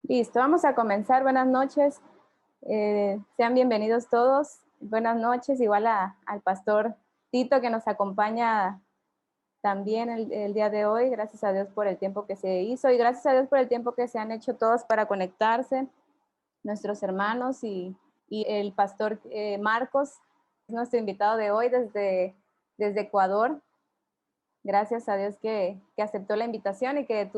Listo, vamos a comenzar. Buenas noches. Sean bienvenidos todos. Buenas noches, igual al pastor Tito que nos acompaña también el día de hoy. Gracias a Dios por el tiempo que se hizo y gracias a Dios por el tiempo que se han hecho todos para conectarse, nuestros hermanos y el pastor Marcos, nuestro invitado de hoy desde Ecuador. Gracias a Dios que aceptó la invitación y que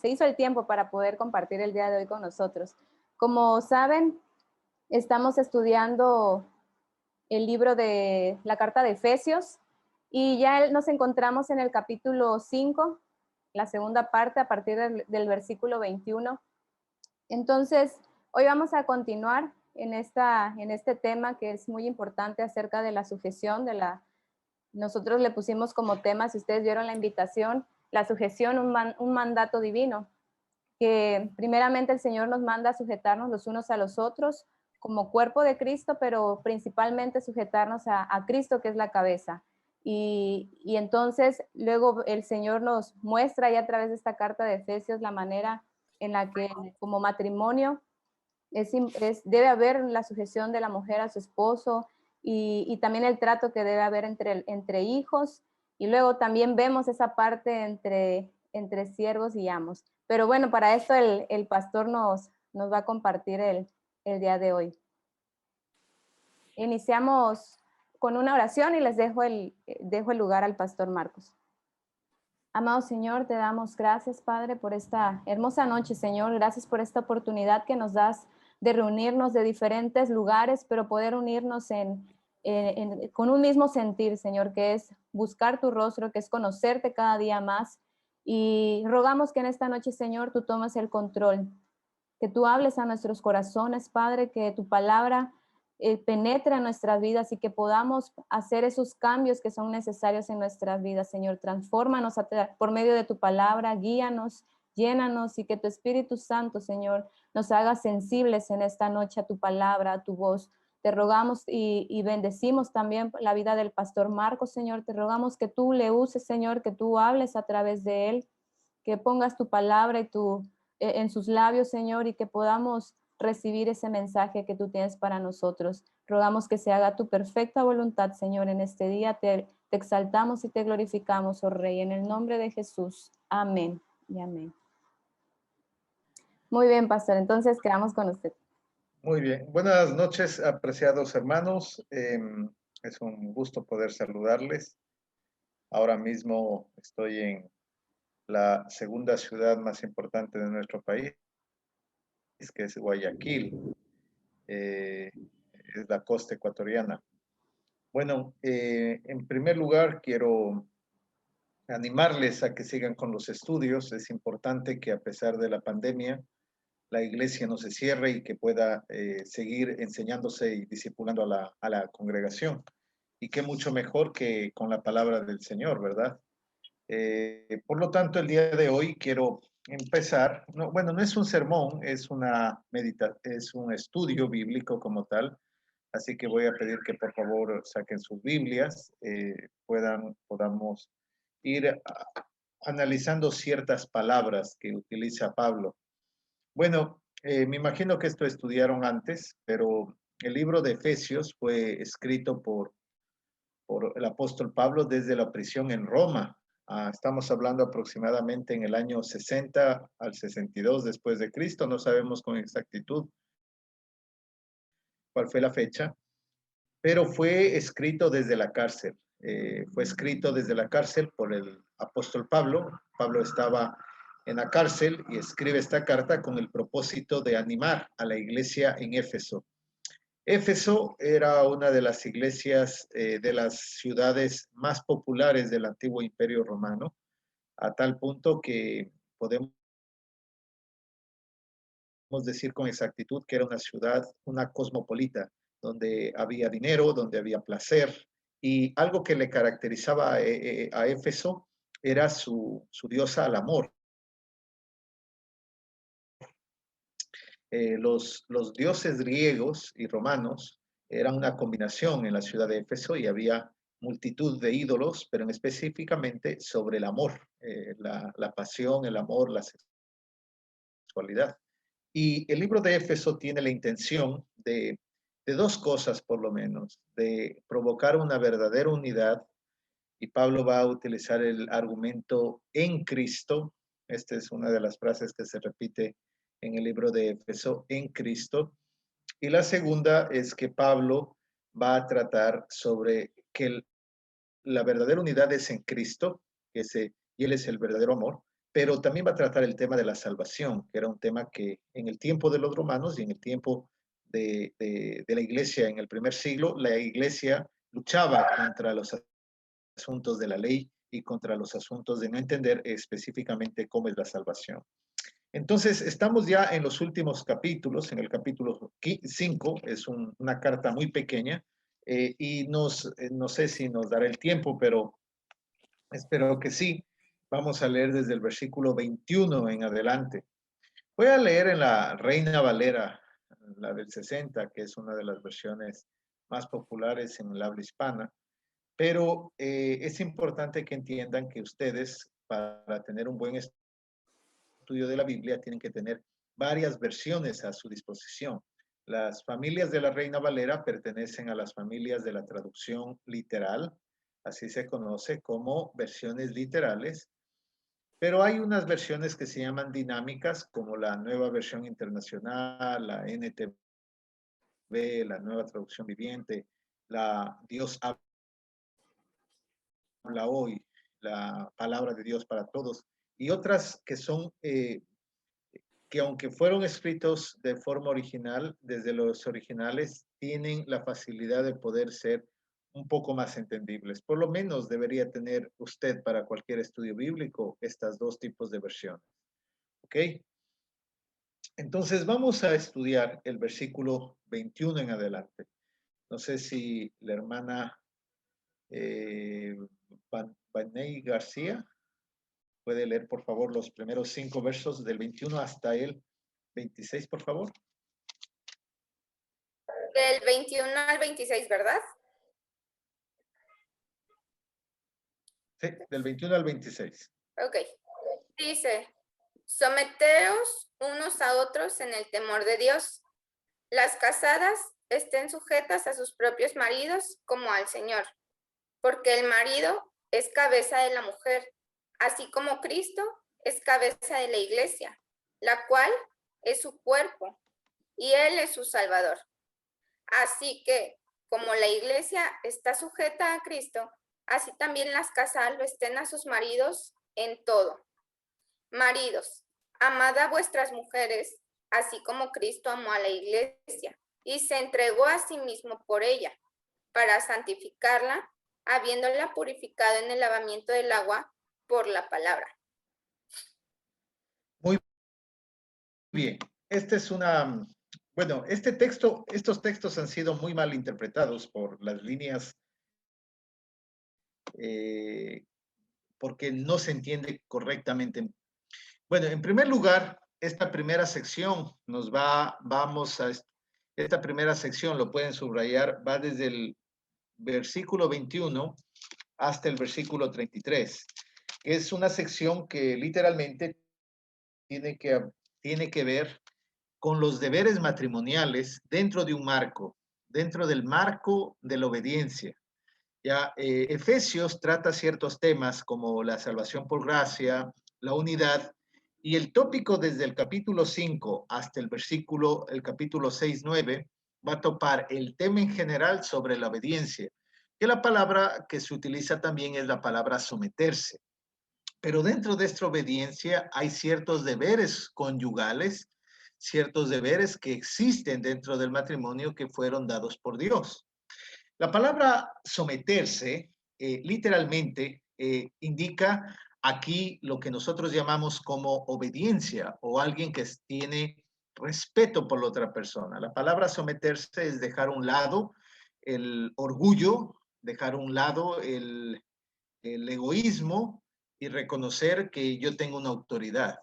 se hizo el tiempo para poder compartir el día de hoy con nosotros. Como saben, estamos estudiando el libro de la carta de Efesios y ya nos encontramos en el capítulo 5, la segunda parte, a partir del versículo 21. Entonces, hoy vamos a continuar en este tema que es muy importante acerca de la sujeción, nosotros le pusimos como tema, si ustedes vieron la invitación, la sujeción, un mandato divino, que primeramente el Señor nos manda a sujetarnos los unos a los otros como cuerpo de Cristo, pero principalmente sujetarnos a Cristo, que es la cabeza. Y entonces luego el Señor nos muestra ya a través de esta carta de Efesios la manera en la que como matrimonio debe haber la sujeción de la mujer a su esposo y también el trato que debe haber entre hijos. Y luego también vemos esa parte entre siervos y amos. Pero bueno, para esto el pastor nos va a compartir el día de hoy. Iniciamos con una oración y les dejo el lugar al pastor Marcos. Amado Señor, te damos gracias, Padre, por esta hermosa noche, Señor. Gracias por esta oportunidad que nos das de reunirnos de diferentes lugares, pero poder unirnos con un mismo sentir, Señor, que es buscar tu rostro, que es conocerte cada día más. Y rogamos que en esta noche, Señor, tú tomes el control, que tú hables a nuestros corazones, Padre, que tu palabra penetre en nuestras vidas y que podamos hacer esos cambios que son necesarios en nuestras vidas, Señor. Transfórmanos por medio de tu palabra, guíanos, llénanos y que tu Espíritu Santo, Señor, nos haga sensibles en esta noche a tu palabra, a tu voz. Te rogamos y bendecimos también la vida del pastor Marcos, Señor. Te rogamos que tú le uses, Señor, que tú hables a través de él, que pongas tu palabra en sus labios, Señor, y que podamos recibir ese mensaje que tú tienes para nosotros. Rogamos que se haga tu perfecta voluntad, Señor, en este día. Te exaltamos y te glorificamos, oh Rey, en el nombre de Jesús. Amén y amén. Muy bien, pastor. Entonces, quedamos con usted. Muy bien. Buenas noches, apreciados hermanos. Es un gusto poder saludarles. Ahora mismo estoy en la segunda ciudad más importante de nuestro país, que es Guayaquil. Es la costa ecuatoriana. Bueno, en primer lugar quiero animarles a que sigan con los estudios. Es importante que a pesar de la pandemia, la iglesia no se cierre y que pueda seguir enseñándose y discipulando a la congregación. Y qué mucho mejor que con la palabra del Señor, ¿verdad? Por lo tanto, el día de hoy quiero empezar, bueno, no es un sermón, es es un estudio bíblico como tal, así que voy a pedir que por favor saquen sus Biblias, podamos ir analizando ciertas palabras que utiliza Pablo. Bueno, me imagino que esto estudiaron antes, pero el libro de Efesios fue escrito por el apóstol Pablo desde la prisión en Roma. Estamos hablando aproximadamente en el año 60 al 62 después de Cristo. No sabemos con exactitud cuál fue la fecha, pero fue escrito desde la cárcel. Fue escrito desde la cárcel por el apóstol Pablo. Pablo estaba en la cárcel y escribe esta carta con el propósito de animar a la iglesia en Éfeso. Éfeso era una de las iglesias de las ciudades más populares del antiguo Imperio Romano, a tal punto que podemos decir con exactitud que era una ciudad, una cosmopolita, donde había dinero, donde había placer, y algo que le caracterizaba a Éfeso era su diosa al amor. Los dioses griegos y romanos eran una combinación en la ciudad de Éfeso y había multitud de ídolos, pero específicamente sobre el amor, la pasión, el amor, la sexualidad. Y el libro de Éfeso tiene la intención de dos cosas, por lo menos, de provocar una verdadera unidad, y Pablo va a utilizar el argumento en Cristo. Esta es una de las frases que se repite en el libro de Éfeso, en Cristo. Y la segunda es que Pablo va a tratar sobre que la verdadera unidad es en Cristo, y Él es el verdadero amor, pero también va a tratar el tema de la salvación, que era un tema que en el tiempo de los romanos y en el tiempo de la iglesia en el primer siglo, la iglesia luchaba contra los asuntos de la ley y contra los asuntos de no entender específicamente cómo es la salvación. Entonces, estamos ya en los últimos capítulos, en el capítulo 5, es una carta muy pequeña, y no sé si nos dará el tiempo, pero espero que sí. Vamos a leer desde el versículo 21 en adelante. Voy a leer en la Reina Valera, la del 60, que es una de las versiones más populares en el habla hispana, pero es importante que entiendan que ustedes, para tener un buen estudio de la Biblia, tienen que tener varias versiones a su disposición. Las familias de la Reina Valera pertenecen a las familias de la traducción literal, así se conoce como versiones literales, pero hay unas versiones que se llaman dinámicas, como la Nueva Versión Internacional, la NTV, la Nueva Traducción Viviente, la Dios habla hoy, la Palabra de Dios para todos, y otras que son que aunque fueron escritos de forma original, desde los originales, tienen la facilidad de poder ser un poco más entendibles. Por lo menos debería tener usted para cualquier estudio bíblico estas dos tipos de versiones. ¿Ok? Entonces vamos a estudiar el versículo 21 en adelante. No sé si la hermana Vaney García puede leer, por favor, los primeros 5 versos del 21 hasta el 26, por favor. Del 21 al 26, ¿verdad? Sí, del 21 al 26. Ok. Dice, someteos unos a otros en el temor de Dios. Las casadas estén sujetas a sus propios maridos como al Señor, porque el marido es cabeza de la mujer, así como Cristo es cabeza de la iglesia, la cual es su cuerpo, y Él es su Salvador. Así que, como la iglesia está sujeta a Cristo, así también las casadas lo estén a sus maridos en todo. Maridos, amad a vuestras mujeres, así como Cristo amó a la iglesia y se entregó a sí mismo por ella, para santificarla, habiéndola purificado en el lavamiento del agua por la palabra. Muy bien. Bueno, estos textos han sido muy mal interpretados por las líneas, porque no se entiende correctamente. Bueno, en primer lugar, esta primera sección esta primera sección, lo pueden subrayar, va desde el versículo 21 hasta el versículo 33. Es una sección que literalmente tiene que ver con los deberes matrimoniales dentro de un marco, dentro del marco de la obediencia. Ya, Efesios trata ciertos temas como la salvación por gracia, la unidad, y el tópico desde el capítulo 5 hasta el capítulo 6, 9, va a topar el tema en general sobre la obediencia, que la palabra que se utiliza también es la palabra someterse. Pero dentro de esta obediencia hay ciertos deberes conyugales, ciertos deberes que existen dentro del matrimonio que fueron dados por Dios. La palabra someterse literalmente indica aquí lo que nosotros llamamos como obediencia, o alguien que tiene respeto por la otra persona. La palabra someterse es dejar a un lado el orgullo, dejar a un lado el egoísmo y reconocer que yo tengo una autoridad.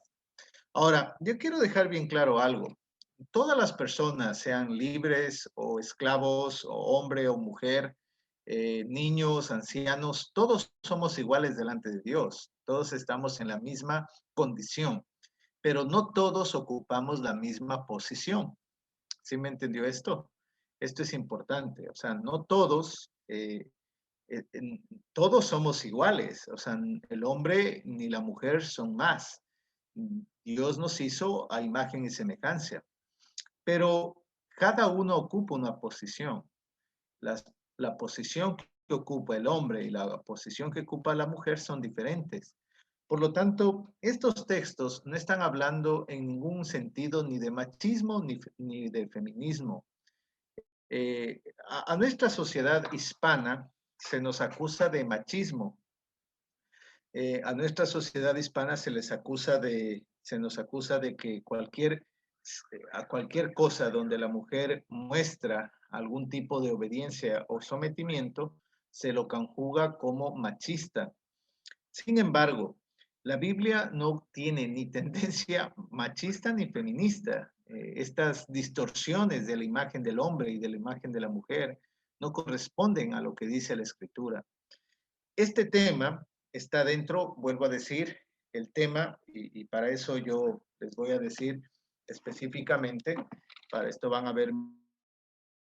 Ahora, yo quiero dejar bien claro algo. Todas las personas, sean libres o esclavos, o hombre o mujer, niños, ancianos, todos somos iguales delante de Dios. Todos estamos en la misma condición. pero no todos ocupamos la misma posición. ¿Sí me entendió esto? Esto es importante. O sea, no todos, todos somos iguales. O sea, el hombre ni la mujer son más. Dios nos hizo a imagen y semejanza, pero cada uno ocupa una posición. La posición que ocupa el hombre y la posición que ocupa la mujer son diferentes. Por lo tanto, estos textos no están hablando en ningún sentido ni de machismo ni de feminismo. A nuestra sociedad hispana se nos acusa de machismo. A nuestra sociedad hispana se nos acusa de que a cualquier cosa donde la mujer muestra algún tipo de obediencia o sometimiento, se lo conjuga como machista. Sin embargo, la Biblia no tiene ni tendencia machista ni feminista. Estas distorsiones de la imagen del hombre y de la imagen de la mujer no corresponden a lo que dice la Escritura. Este tema está dentro, vuelvo a decir, el tema, y para eso yo les voy a decir específicamente, para esto van a ver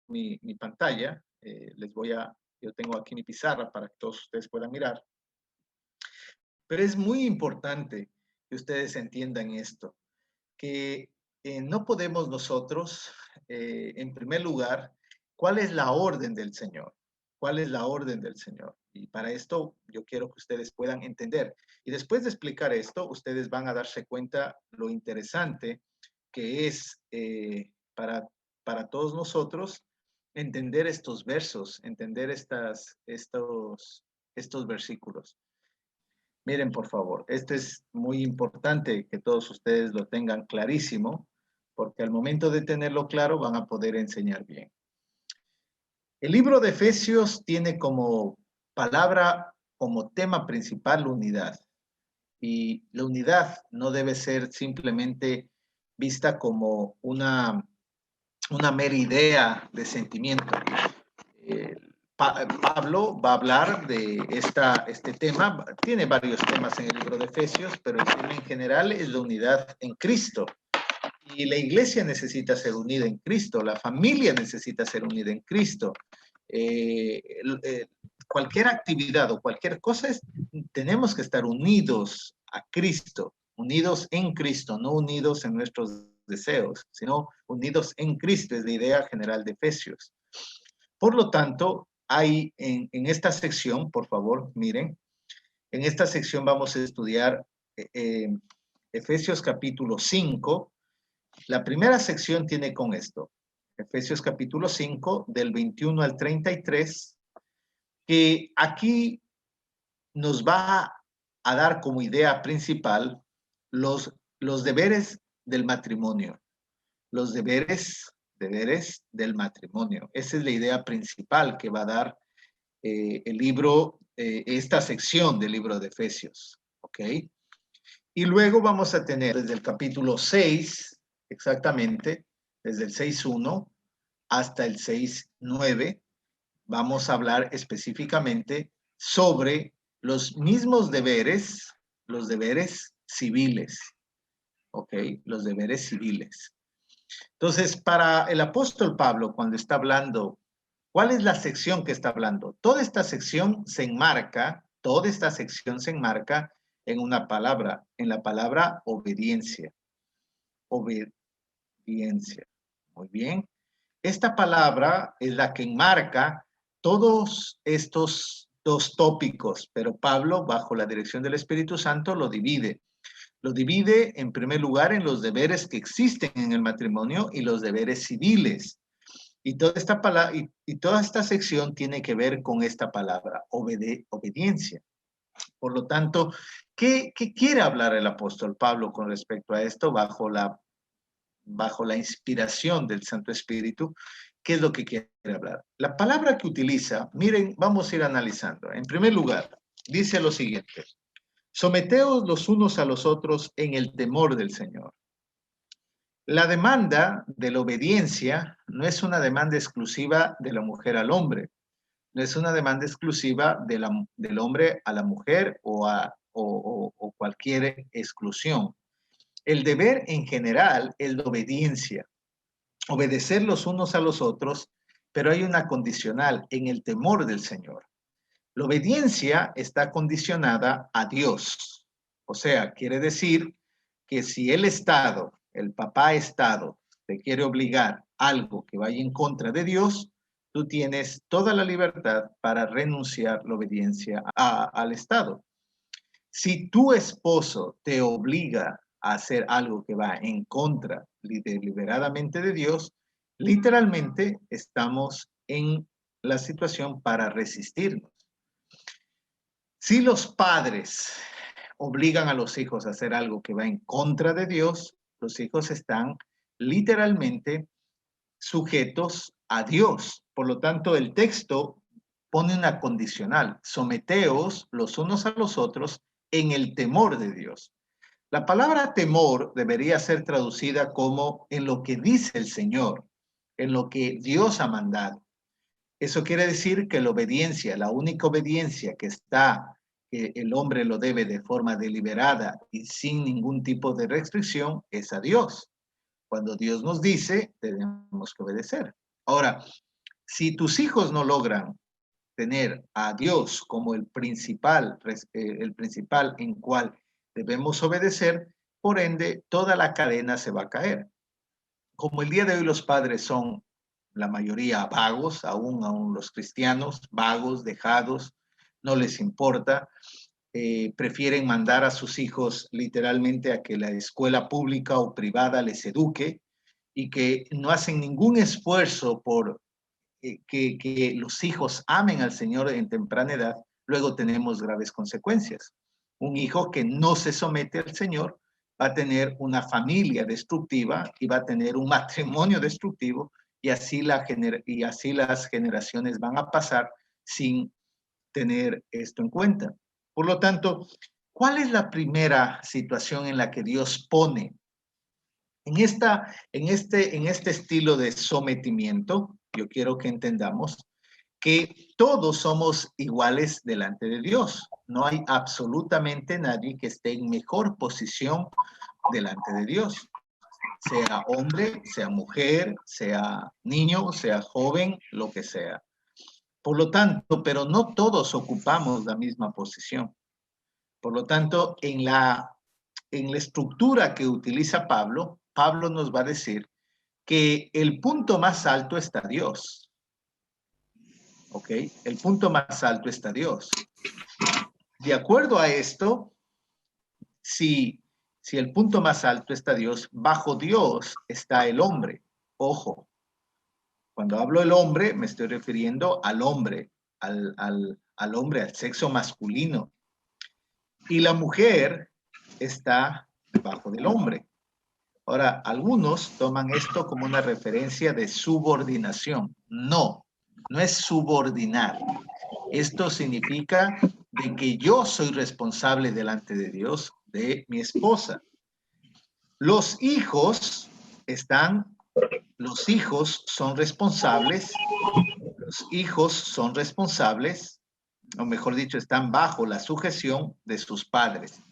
mi pantalla, yo tengo aquí mi pizarra para que todos ustedes puedan mirar. Pero es muy importante que ustedes entiendan esto, que no podemos nosotros, en primer lugar, ¿cuál es la orden del Señor? ¿Cuál es la orden del Señor? Y para esto yo quiero que ustedes puedan entender. Y después de explicar esto, ustedes van a darse cuenta lo interesante que es para todos nosotros entender estos versos, entender estos versículos. Miren, por favor, esto es muy importante que todos ustedes lo tengan clarísimo, porque al momento de tenerlo claro van a poder enseñar bien. El libro de Efesios tiene como palabra, como tema principal, la unidad. Y la unidad no debe ser simplemente vista como una mera idea de sentimiento. Pablo va a hablar de este tema, tiene varios temas en el libro de Efesios, pero el tema en general es la unidad en Cristo. Y la iglesia necesita ser unida en Cristo, la familia necesita ser unida en Cristo. Cualquier actividad o cualquier cosa, tenemos que estar unidos a Cristo, unidos en Cristo, no unidos en nuestros deseos, sino unidos en Cristo, es la idea general de Efesios. Por lo tanto, hay en esta sección, por favor, miren, en esta sección vamos a estudiar Efesios capítulo 5. La primera sección tiene con esto, Efesios capítulo 5, del 21 al 33, que aquí nos va a dar como idea principal los deberes del matrimonio, los deberes del matrimonio. Esa es la idea principal que va a dar el libro, esta sección del libro de Efesios, ¿ok? Y luego vamos a tener desde el capítulo 6, exactamente, desde el 6.1 hasta el 6.9, vamos a hablar específicamente sobre los mismos deberes, los deberes civiles, ¿ok? Los deberes civiles. Entonces, para el apóstol Pablo, cuando está hablando, ¿cuál es la sección que está hablando? Toda esta sección se enmarca en una palabra, en la palabra obediencia. Obediencia. Muy bien. Esta palabra es la que enmarca todos estos dos tópicos, pero Pablo, bajo la dirección del Espíritu Santo, lo divide. Lo divide, en primer lugar, en los deberes que existen en el matrimonio y los deberes civiles. Y toda esta palabra, y toda esta sección tiene que ver con esta palabra, obediencia. Por lo tanto, ¿qué quiere hablar el apóstol Pablo con respecto a esto bajo la inspiración del Santo Espíritu? ¿Qué es lo que quiere hablar? La palabra que utiliza, miren, vamos a ir analizando. En primer lugar, dice lo siguiente: someteos los unos a los otros en el temor del Señor. La demanda de la obediencia no es una demanda exclusiva de la mujer al hombre, no es una demanda exclusiva del hombre a la mujer o cualquier exclusión. El deber en general es la obediencia, obedecer los unos a los otros, pero hay una condicional, en el temor del Señor. La obediencia está condicionada a Dios. O sea, quiere decir que si el Estado, el papá Estado, te quiere obligar a algo que vaya en contra de Dios, tú tienes toda la libertad para renunciar la obediencia al Estado. Si tu esposo te obliga a hacer algo que va en contra deliberadamente de Dios, literalmente estamos en la situación para resistirnos. Si los padres obligan a los hijos a hacer algo que va en contra de Dios, los hijos están literalmente sujetos a Dios. Por lo tanto, el texto pone una condicional: someteos los unos a los otros en el temor de Dios. La palabra temor debería ser traducida como en lo que dice el Señor, en lo que Dios ha mandado. Eso quiere decir que la obediencia, la única obediencia que el hombre lo debe de forma deliberada y sin ningún tipo de restricción, es a Dios. Cuando Dios nos dice, tenemos que obedecer. Ahora, si tus hijos no logran tener a Dios como el principal en cual debemos obedecer, por ende, toda la cadena se va a caer. Como el día de hoy los padres son la mayoría vagos, aún los cristianos, vagos, dejados, no les importa, prefieren mandar a sus hijos literalmente a que la escuela pública o privada les eduque y que no hacen ningún esfuerzo por que los hijos amen al Señor en temprana edad, luego tenemos graves consecuencias. Un hijo que no se somete al Señor va a tener una familia destructiva y va a tener un matrimonio destructivo, y así las generaciones van a pasar sin tener esto en cuenta. Por lo tanto, ¿cuál es la primera situación en la que Dios pone en este estilo de sometimiento? Yo quiero que entendamos que todos somos iguales delante de Dios. No hay absolutamente nadie que esté en mejor posición delante de Dios. Sea hombre, sea mujer, sea niño, sea joven, lo que sea. Por lo tanto, pero no todos ocupamos la misma posición. Por lo tanto, en la estructura que utiliza Pablo, Pablo nos va a decir que el punto más alto está Dios. ¿Ok? El punto más alto está Dios. De acuerdo a esto, si el punto más alto está Dios, bajo Dios está el hombre. Ojo, cuando hablo del hombre, me estoy refiriendo al hombre, al hombre, al sexo masculino. Y la mujer está debajo del hombre. Ahora, algunos toman esto como una referencia de subordinación. No, no es subordinar. Esto significa de que yo soy responsable delante de Dios de mi esposa. Los hijos son responsables, o mejor dicho, están bajo la sujeción de sus padres.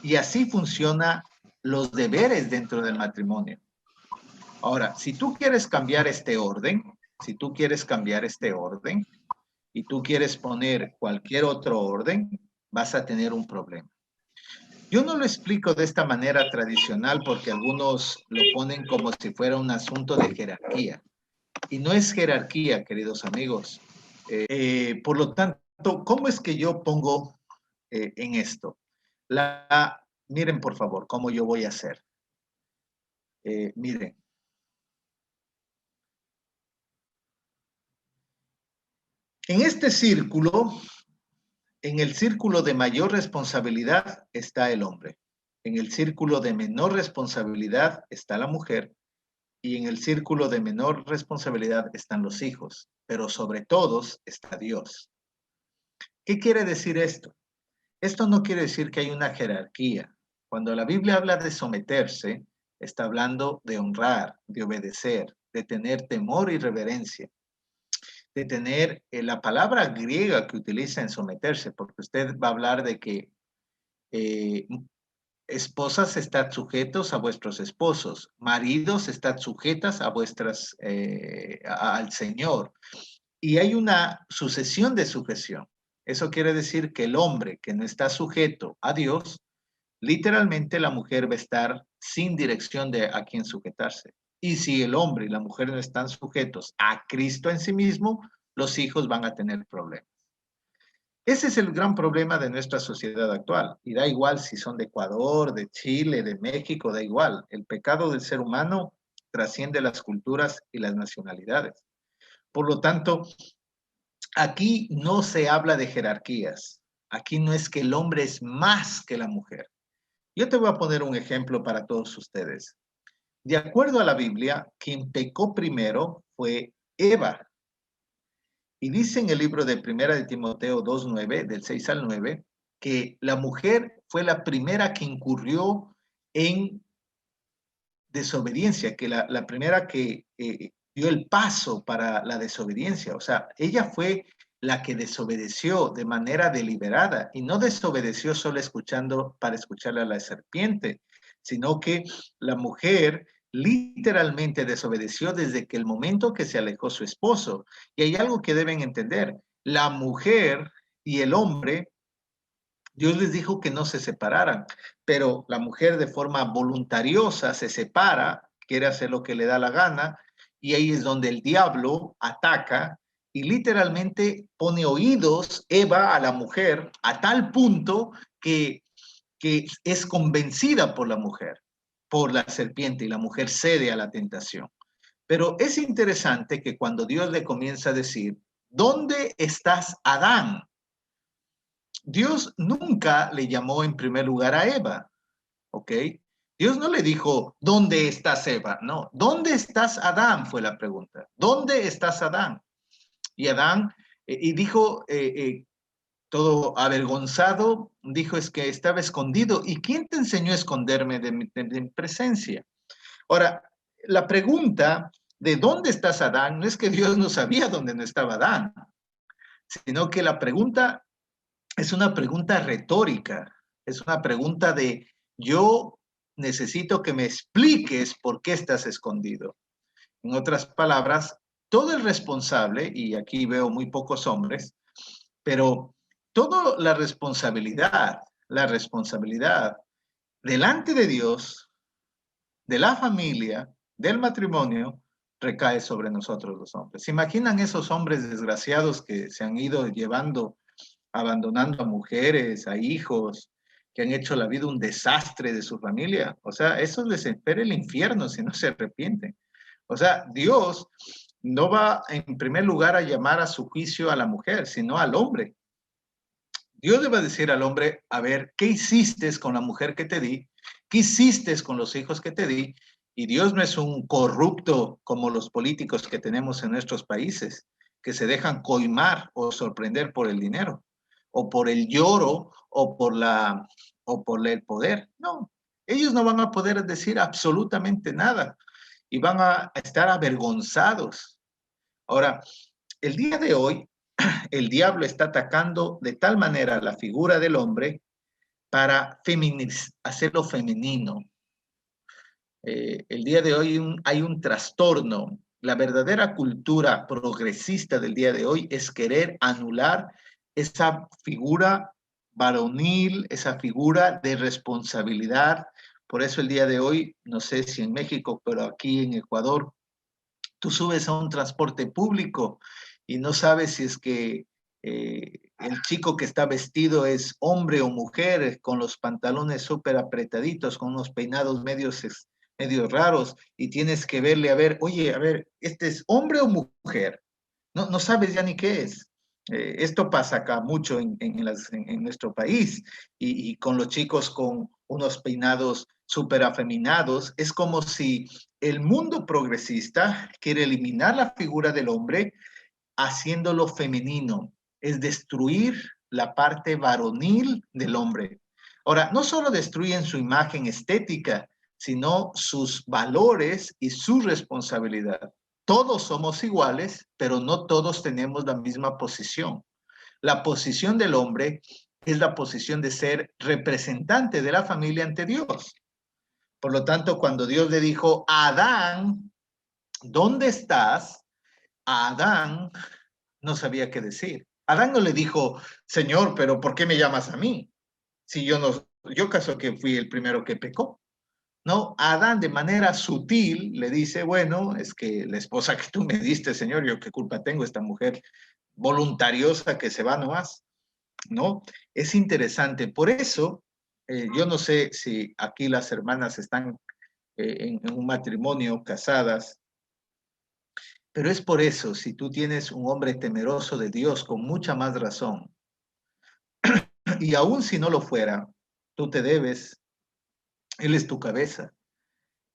Y así funcionan los deberes dentro del matrimonio. Ahora, si tú quieres cambiar este orden, y tú quieres poner cualquier otro orden, vas a tener un problema. Yo no lo explico de esta manera tradicional porque algunos lo ponen como si fuera un asunto de jerarquía. Y no es jerarquía, queridos amigos. Por lo tanto, ¿cómo es que yo pongo en esto? Miren, por favor, cómo yo voy a hacer. Miren. En este círculo, en el círculo de mayor responsabilidad está el hombre. En el círculo de menor responsabilidad está la mujer. Y en el círculo de menor responsabilidad están los hijos. Pero sobre todos está Dios. ¿Qué quiere decir esto? Esto no quiere decir que hay una jerarquía. Cuando la Biblia habla de someterse, está hablando de honrar, de obedecer, de tener temor y reverencia, de tener la palabra griega que utiliza en someterse, porque usted va a hablar de que esposas, estad sujetos a vuestros esposos. Maridos, estad sujetas a vuestras, al Señor. Y hay una sucesión de sujeción. Eso quiere decir que el hombre que no está sujeto a Dios, literalmente la mujer va a estar sin dirección de a quién sujetarse. Y si el hombre y la mujer no están sujetos a Cristo en sí mismo, los hijos van a tener problemas. Ese es el gran problema de nuestra sociedad actual. Y da igual si son de Ecuador, de Chile, de México, da igual. El pecado del ser humano trasciende las culturas y las nacionalidades. Por lo tanto, aquí no se habla de jerarquías. Aquí no es que el hombre es más que la mujer. Yo te voy a poner un ejemplo para todos ustedes. De acuerdo a la Biblia, quien pecó primero fue Eva. Y dice en el libro de Primera de Timoteo 2:9, del 6 al 9, que la mujer fue la primera que incurrió en desobediencia, que la primera que dio el paso para la desobediencia. O sea, ella fue la que desobedeció de manera deliberada y no desobedeció solo escuchando para escucharle a la serpiente, sino que la mujer literalmente desobedeció desde que el momento que se alejó su esposo. Y hay algo que deben entender. La mujer y el hombre, Dios les dijo que no se separaran, pero la mujer de forma voluntariosa se separa, quiere hacer lo que le da la gana, y ahí es donde el diablo ataca y literalmente pone oídos, Eva, a la mujer, a tal punto que es convencida por la mujer, por la serpiente, y la mujer cede a la tentación. Pero es interesante que cuando Dios le comienza a decir, ¿dónde estás, Adán? Dios nunca le llamó en primer lugar a Eva, ¿ok? Dios no le dijo, ¿dónde estás, Eva? No, ¿dónde estás, Adán? Fue la pregunta. ¿Dónde estás, Adán? Y Adán, y dijo, todo avergonzado, dijo, es que estaba escondido. ¿Y quién te enseñó a esconderme de mi presencia? Ahora, la pregunta de ¿dónde estás, Adán? No es que Dios no sabía dónde no estaba Adán, sino que la pregunta es una pregunta retórica, es una pregunta de yo necesito que me expliques por qué estás escondido. En otras palabras, todo el responsable, y aquí veo muy pocos hombres, pero toda la responsabilidad delante de Dios, de la familia, del matrimonio, recae sobre nosotros los hombres. ¿Se imaginan esos hombres desgraciados que se han ido llevando, abandonando a mujeres, a hijos, que han hecho la vida un desastre de su familia? O sea, eso les espera el infierno si no se arrepienten. O sea, Dios no va en primer lugar a llamar a su juicio a la mujer, sino al hombre. Dios le va a decir al hombre, a ver, ¿qué hiciste con la mujer que te di? ¿Qué hiciste con los hijos que te di? Y Dios no es un corrupto como los políticos que tenemos en nuestros países, que se dejan coimar o sorprender por el dinero, o por el lloro, o por el poder. No, ellos no van a poder decir absolutamente nada y van a estar avergonzados. Ahora, el día de hoy, el diablo está atacando de tal manera la figura del hombre para hacerlo femenino. El día de hoy hay un trastorno. La verdadera cultura progresista del día de hoy es querer anular esa figura varonil, esa figura de responsabilidad. Por eso el día de hoy, no sé si en México, pero aquí en Ecuador, tú subes a un transporte público y no sabes si es que el chico que está vestido es hombre o mujer, con los pantalones súper apretaditos, con unos peinados medios raros, y tienes que verle a ver, oye, a ver, ¿este es hombre o mujer? No sabes ya ni qué es. Esto pasa acá mucho en nuestro país, y con los chicos con unos peinados súper afeminados. Es como si el mundo progresista quiere eliminar la figura del hombre haciéndolo femenino, es destruir la parte varonil del hombre. Ahora, no solo destruyen su imagen estética, sino sus valores y su responsabilidad. Todos somos iguales, pero no todos tenemos la misma posición. La posición del hombre es la posición de ser representante de la familia ante Dios. Por lo tanto, cuando Dios le dijo a Adán, ¿dónde estás? A Adán no sabía qué decir. Adán no le dijo, Señor, pero ¿por qué me llamas a mí? Si yo no, yo caso que fui el primero que pecó. No, Adán de manera sutil le dice, bueno, es que la esposa que tú me diste, Señor, yo qué culpa tengo, esta mujer voluntariosa que se va nomás, ¿no? Es interesante. Por eso, yo no sé si aquí las hermanas están en un matrimonio casadas, pero es por eso, si tú tienes un hombre temeroso de Dios con mucha más razón, y aún si no lo fuera, tú te debes, Él es tu cabeza.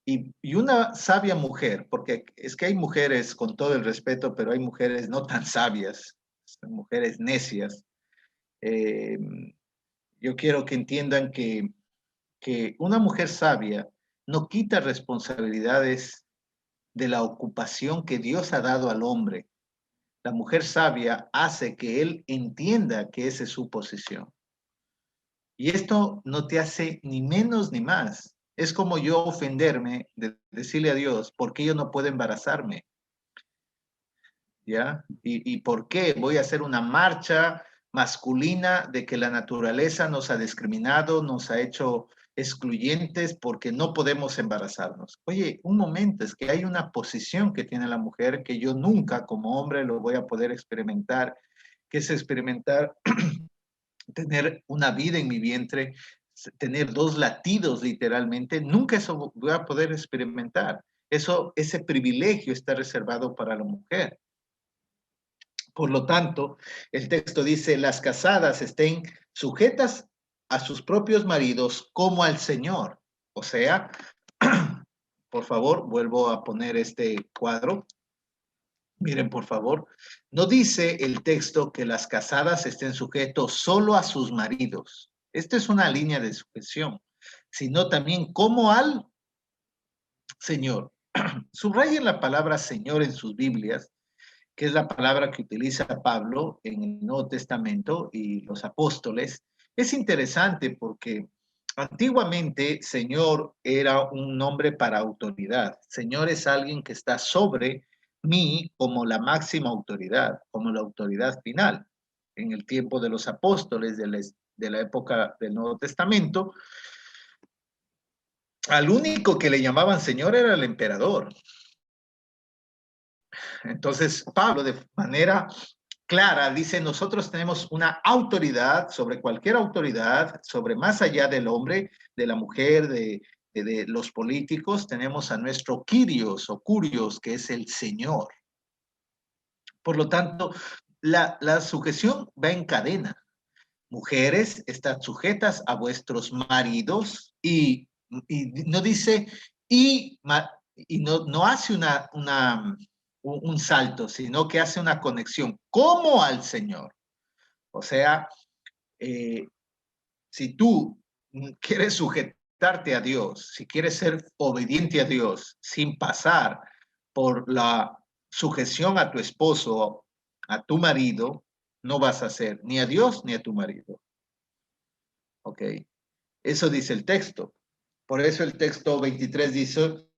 Y una sabia mujer, porque es que hay mujeres, con todo el respeto, pero hay mujeres no tan sabias, mujeres necias. Eh, yo quiero que entiendan que una mujer sabia no quita responsabilidades de la ocupación que Dios ha dado al hombre. La mujer sabia hace que él entienda que esa es su posición. Y esto no te hace ni menos ni más. Es como yo ofenderme de decirle a Dios, ¿por qué yo no puedo embarazarme? ¿Ya? ¿Y por qué voy a hacer una marcha masculina de que la naturaleza nos ha discriminado, nos ha hecho excluyentes porque no podemos embarazarnos? Oye, un momento, es que hay una posición que tiene la mujer que yo nunca como hombre lo voy a poder experimentar, que es experimentar tener una vida en mi vientre, tener 2 latidos literalmente, nunca eso voy a poder experimentar. Eso, ese privilegio está reservado para la mujer. Por lo tanto, el texto dice, las casadas estén sujetas a sus propios maridos como al Señor. O sea, por favor, vuelvo a poner este cuadro. Miren, por favor, no dice el texto que las casadas estén sujetos solo a sus maridos. Esta es una línea de sujeción, sino también como al Señor. Subrayen la palabra Señor en sus Biblias, que es la palabra que utiliza Pablo en el Nuevo Testamento y los apóstoles. Es interesante porque antiguamente Señor era un nombre para autoridad. Señor es alguien que está sobre mí como la máxima autoridad, como la autoridad final. En el tiempo de los apóstoles de la época del Nuevo Testamento, al único que le llamaban Señor era el emperador. Entonces, Pablo, de manera clara, dice, nosotros tenemos una autoridad sobre cualquier autoridad, sobre más allá del hombre, de la mujer, de los políticos, tenemos a nuestro Kyrios o Curios, que es el Señor. Por lo tanto, la sujeción va en cadena. Mujeres, están sujetas a vuestros maridos y no dice, y no hace un salto, sino que hace una conexión como al Señor. O sea, si tú quieres sujetarte a Dios, si quieres ser obediente a Dios sin pasar por la sujeción a tu esposo, a tu marido, no vas a hacer ni a Dios ni a tu marido. ¿Ok? Eso dice el texto. Por eso el texto 23 dice,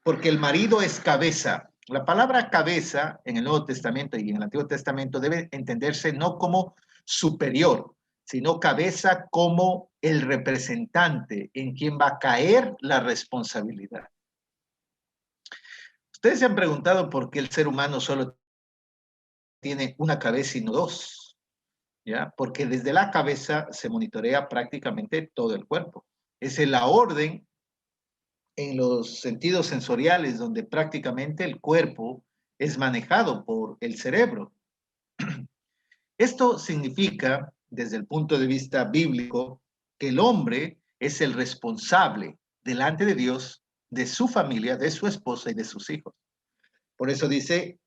porque el marido es cabeza. La palabra cabeza en el Nuevo Testamento y en el Antiguo Testamento debe entenderse no como superior, sino cabeza como el representante en quien va a caer la responsabilidad. Ustedes se han preguntado por qué el ser humano solo tiene una cabeza y no 2, ¿ya? Porque desde la cabeza se monitorea prácticamente todo el cuerpo. Es la orden en los sentidos sensoriales, donde prácticamente el cuerpo es manejado por el cerebro. Esto significa, desde el punto de vista bíblico, que el hombre es el responsable delante de Dios, de su familia, de su esposa y de sus hijos. Por eso dice,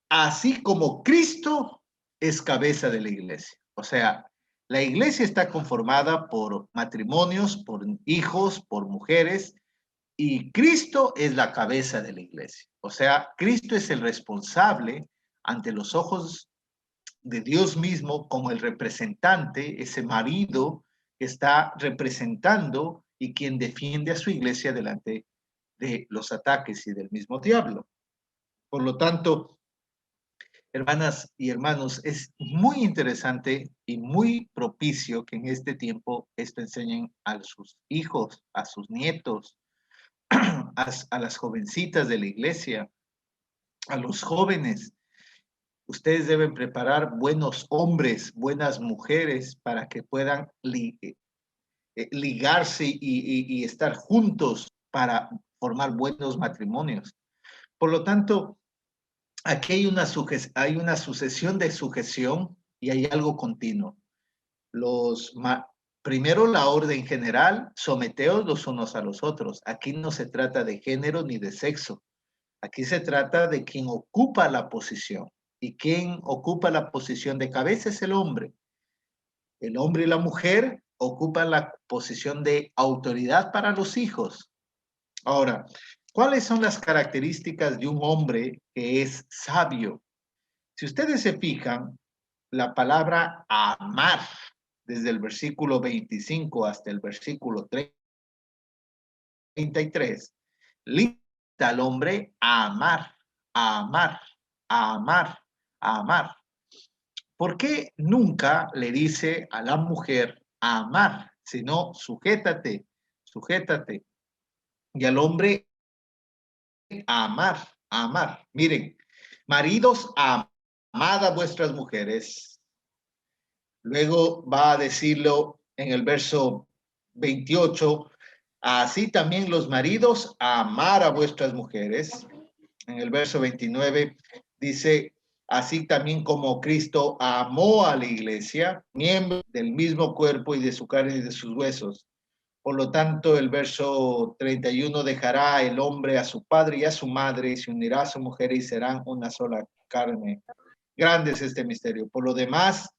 así como Cristo es cabeza de la iglesia. O sea, la iglesia está conformada por matrimonios, por hijos, por mujeres, y Cristo es la cabeza de la iglesia. O sea, Cristo es el responsable ante los ojos de Dios mismo como el representante, ese marido que está representando y quien defiende a su iglesia delante de los ataques y del mismo diablo. Por lo tanto, hermanas y hermanos, es muy interesante y muy propicio que en este tiempo esto enseñen a sus hijos, a sus nietos, a las jovencitas de la iglesia, a los jóvenes. Ustedes deben preparar buenos hombres, buenas mujeres para que puedan ligarse y estar juntos para formar buenos matrimonios. Por lo tanto, aquí hay una sucesión de sujeción y hay algo continuo. Primero la orden general, someteos los unos a los otros. Aquí no se trata de género ni de sexo. Aquí se trata de quien ocupa la posición. Y quien ocupa la posición de cabeza es el hombre. El hombre y la mujer ocupan la posición de autoridad para los hijos. Ahora, ¿cuáles son las características de un hombre que es sabio? Si ustedes se fijan, la palabra amar, desde el versículo 25 hasta el versículo 33, limita al hombre a amar, a amar, a amar, a amar. ¿Por qué nunca le dice a la mujer a amar, sino sujétate, sujétate? Y al hombre a amar, a amar. Miren, maridos, amad a vuestras mujeres. Luego va a decirlo en el verso 28, así también los maridos, a amar a vuestras mujeres. En el verso 29 dice, así también como Cristo amó a la iglesia, miembro del mismo cuerpo y de su carne y de sus huesos. Por lo tanto, el verso 31, dejará el hombre a su padre y a su madre y se unirá a su mujer y serán una sola carne. Grande es este misterio. Por lo demás,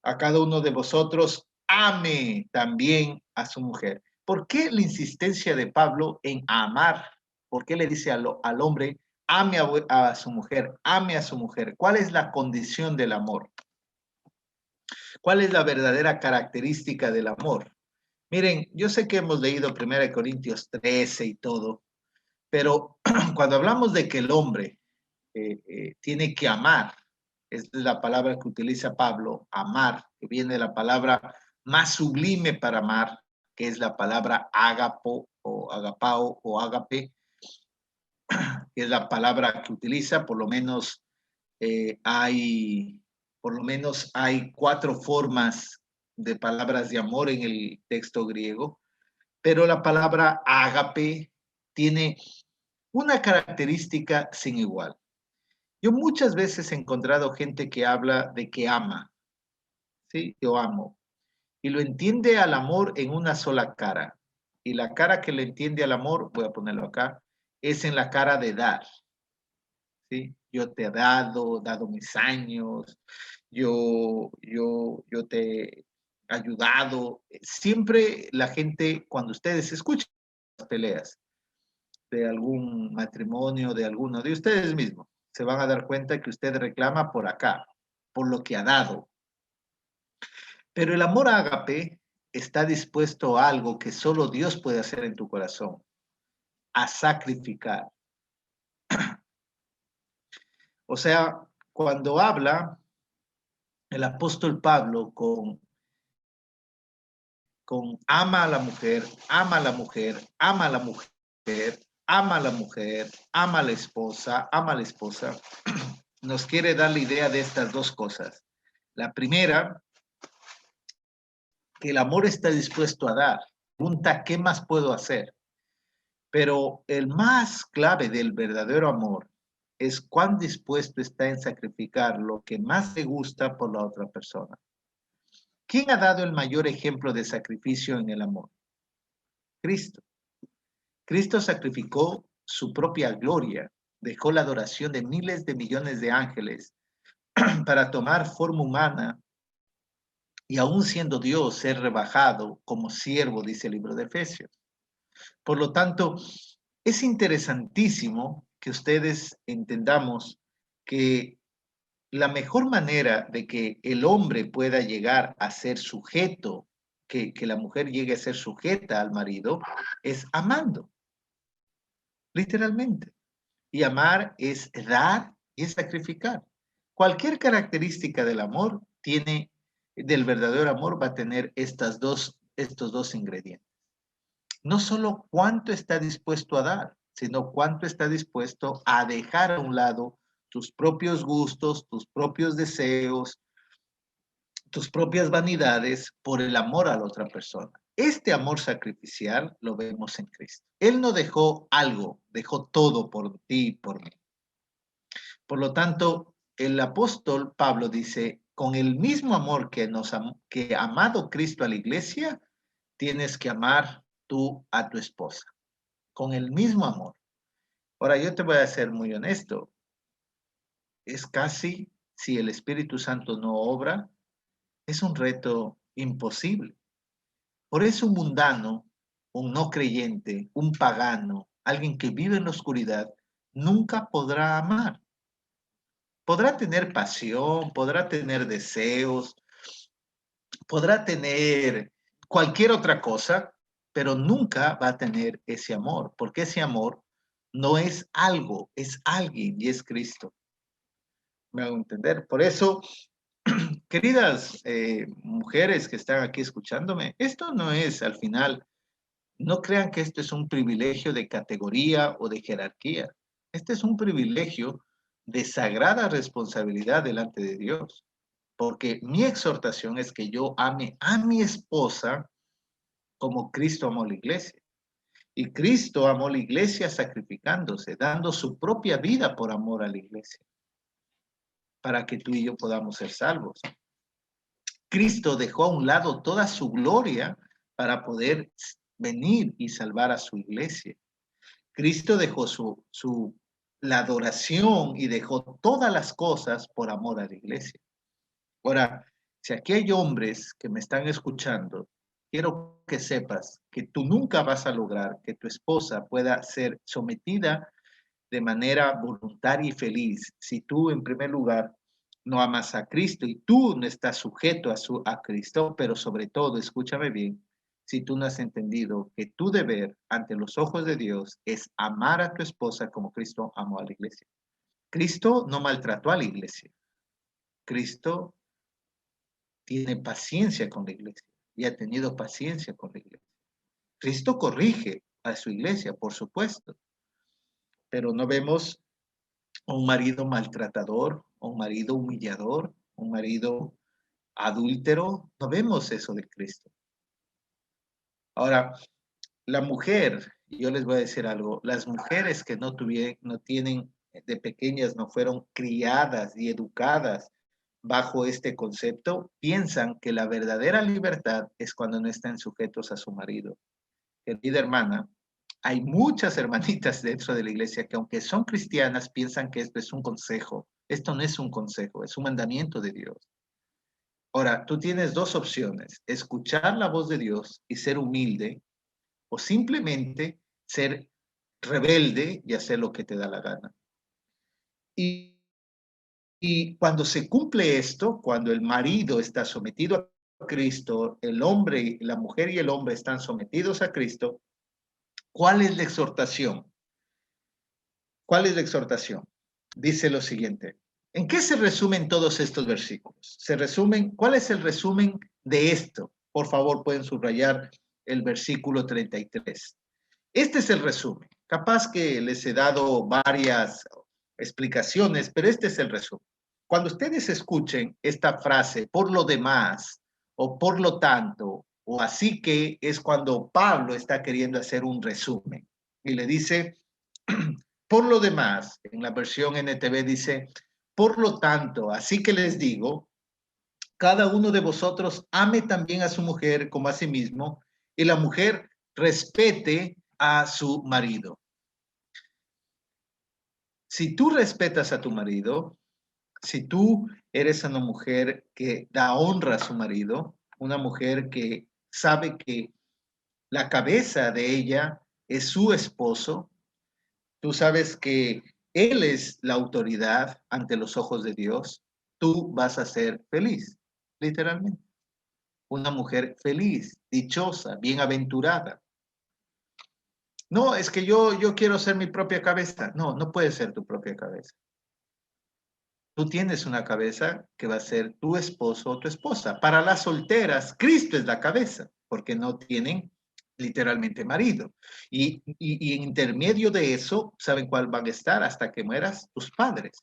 a cada uno de vosotros ame también a su mujer. ¿Por qué la insistencia de Pablo en amar? ¿Por qué le dice al hombre, ame a su mujer, ame a su mujer? ¿Cuál es la condición del amor? ¿Cuál es la verdadera característica del amor? Miren, yo sé que hemos leído 1 Corintios 13 y todo, pero cuando hablamos de que el hombre tiene que amar, es la palabra que utiliza Pablo, amar, que viene de la palabra más sublime para amar, que es la palabra agapo o agapao o agape, que es la palabra que utiliza, por lo menos hay 4 formas de palabras de amor en el texto griego, pero la palabra ágape tiene una característica sin igual. Yo muchas veces he encontrado gente que habla de que ama, ¿sí? Yo amo, y lo entiende al amor en una sola cara, y la cara que le entiende al amor, voy a ponerlo acá, es en la cara de dar, ¿sí? Yo te he dado mis años, yo te he ayudado. Siempre la gente, cuando ustedes escuchan las peleas de algún matrimonio, de alguno de ustedes mismos, se van a dar cuenta que usted reclama por acá, por lo que ha dado. Pero el amor ágape está dispuesto a algo que solo Dios puede hacer en tu corazón, a sacrificar. O sea, cuando habla el apóstol Pablo con ama a la mujer, ama a la mujer, ama a la mujer, ama a la mujer, ama a la esposa, nos quiere dar la idea de estas dos cosas. La primera, que el amor está dispuesto a dar. Pregunta, ¿qué más puedo hacer? Pero el más clave del verdadero amor es cuán dispuesto está en sacrificar lo que más le gusta por la otra persona. ¿Quién ha dado el mayor ejemplo de sacrificio en el amor? Cristo. Cristo sacrificó su propia gloria, dejó la adoración de miles de millones de ángeles para tomar forma humana y aún siendo Dios, ser rebajado como siervo, dice el libro de Efesios. Por lo tanto, es interesantísimo que ustedes entendamos que la mejor manera de que el hombre pueda llegar a ser sujeto, que la mujer llegue a ser sujeta al marido, es amando, literalmente. Y amar es dar y es sacrificar. Cualquier característica del amor tiene, del verdadero amor va a tener estos dos ingredientes. No solo cuánto está dispuesto a dar, sino cuánto está dispuesto a dejar a un lado tus propios gustos, tus propios deseos, tus propias vanidades por el amor a la otra persona. Este amor sacrificial lo vemos en Cristo. Él no dejó algo, dejó todo por ti y por mí. Por lo tanto, el apóstol Pablo dice, con el mismo amor que ha amado Cristo a la iglesia, tienes que amar tú a tu esposa. Con el mismo amor. Ahora, yo te voy a ser muy honesto. Es casi, si el Espíritu Santo no obra, es un reto imposible. Por eso un mundano, un no creyente, un pagano, alguien que vive en la oscuridad, nunca podrá amar. Podrá tener pasión, podrá tener deseos, podrá tener cualquier otra cosa, pero nunca va a tener ese amor, porque ese amor no es algo, es alguien y es Cristo. Me hago entender. Por eso, queridas mujeres que están aquí escuchándome, esto no es al final, no crean que esto es un privilegio de categoría o de jerarquía. Este es un privilegio de sagrada responsabilidad delante de Dios. Porque mi exhortación es que yo ame a mi esposa como Cristo amó la iglesia. Y Cristo amó la iglesia sacrificándose, dando su propia vida por amor a la iglesia, para que tú y yo podamos ser salvos. Cristo dejó a un lado toda su gloria para poder venir y salvar a su iglesia. Cristo dejó la adoración y dejó todas las cosas por amor a la iglesia. Ahora, si aquí hay hombres que me están escuchando, quiero que sepas que tú nunca vas a lograr que tu esposa pueda ser sometida de manera voluntaria y feliz si tú, en primer lugar, no amas a Cristo y tú no estás sujeto a Cristo, pero sobre todo, escúchame bien, si tú no has entendido que tu deber ante los ojos de Dios es amar a tu esposa como Cristo amó a la iglesia. Cristo no maltrató a la iglesia. Cristo tiene paciencia con la iglesia y ha tenido paciencia con la iglesia. Cristo corrige a su iglesia, por supuesto, pero no vemos a un marido maltratador, a un marido humillador, un marido adúltero. No vemos eso de Cristo. Ahora, la mujer, yo les voy a decir algo, las mujeres que no tienen de pequeñas, no fueron criadas y educadas bajo este concepto, piensan que la verdadera libertad es cuando no están sujetos a su marido. Querida hermana, hay muchas hermanitas dentro de la iglesia que aunque son cristianas piensan que esto es un consejo. Esto no es un consejo, es un mandamiento de Dios. Ahora, tú tienes dos opciones, escuchar la voz de Dios y ser humilde o simplemente ser rebelde y hacer lo que te da la gana. Y cuando se cumple esto, cuando el marido está sometido a Cristo, el hombre, la mujer y el hombre están sometidos a Cristo, ¿cuál es la exhortación? ¿Cuál es la exhortación? Dice lo siguiente. ¿En qué se resumen todos estos versículos? ¿Cuál es el resumen de esto? Por favor, pueden subrayar el versículo 33. Este es el resumen. Capaz que les he dado varias explicaciones, pero este es el resumen. Cuando ustedes escuchen esta frase, por lo demás, o por lo tanto, o así que, es cuando Pablo está queriendo hacer un resumen. Y le dice, por lo demás, en la versión NTV dice, por lo tanto, así que les digo, cada uno de vosotros ame también a su mujer como a sí mismo, y la mujer respete a su marido. Si tú respetas a tu marido, si tú eres una mujer que da honra a su marido, una mujer que sabe que la cabeza de ella es su esposo, tú sabes que él es la autoridad ante los ojos de Dios, tú vas a ser feliz, literalmente. Una mujer feliz, dichosa, bienaventurada. No, es que yo quiero ser mi propia cabeza. No, no puedes ser tu propia cabeza. Tú tienes una cabeza que va a ser tu esposo o tu esposa. Para las solteras, Cristo es la cabeza, porque no tienen literalmente marido. Y en intermedio de eso, ¿saben cuál van a estar hasta que mueras? Tus padres.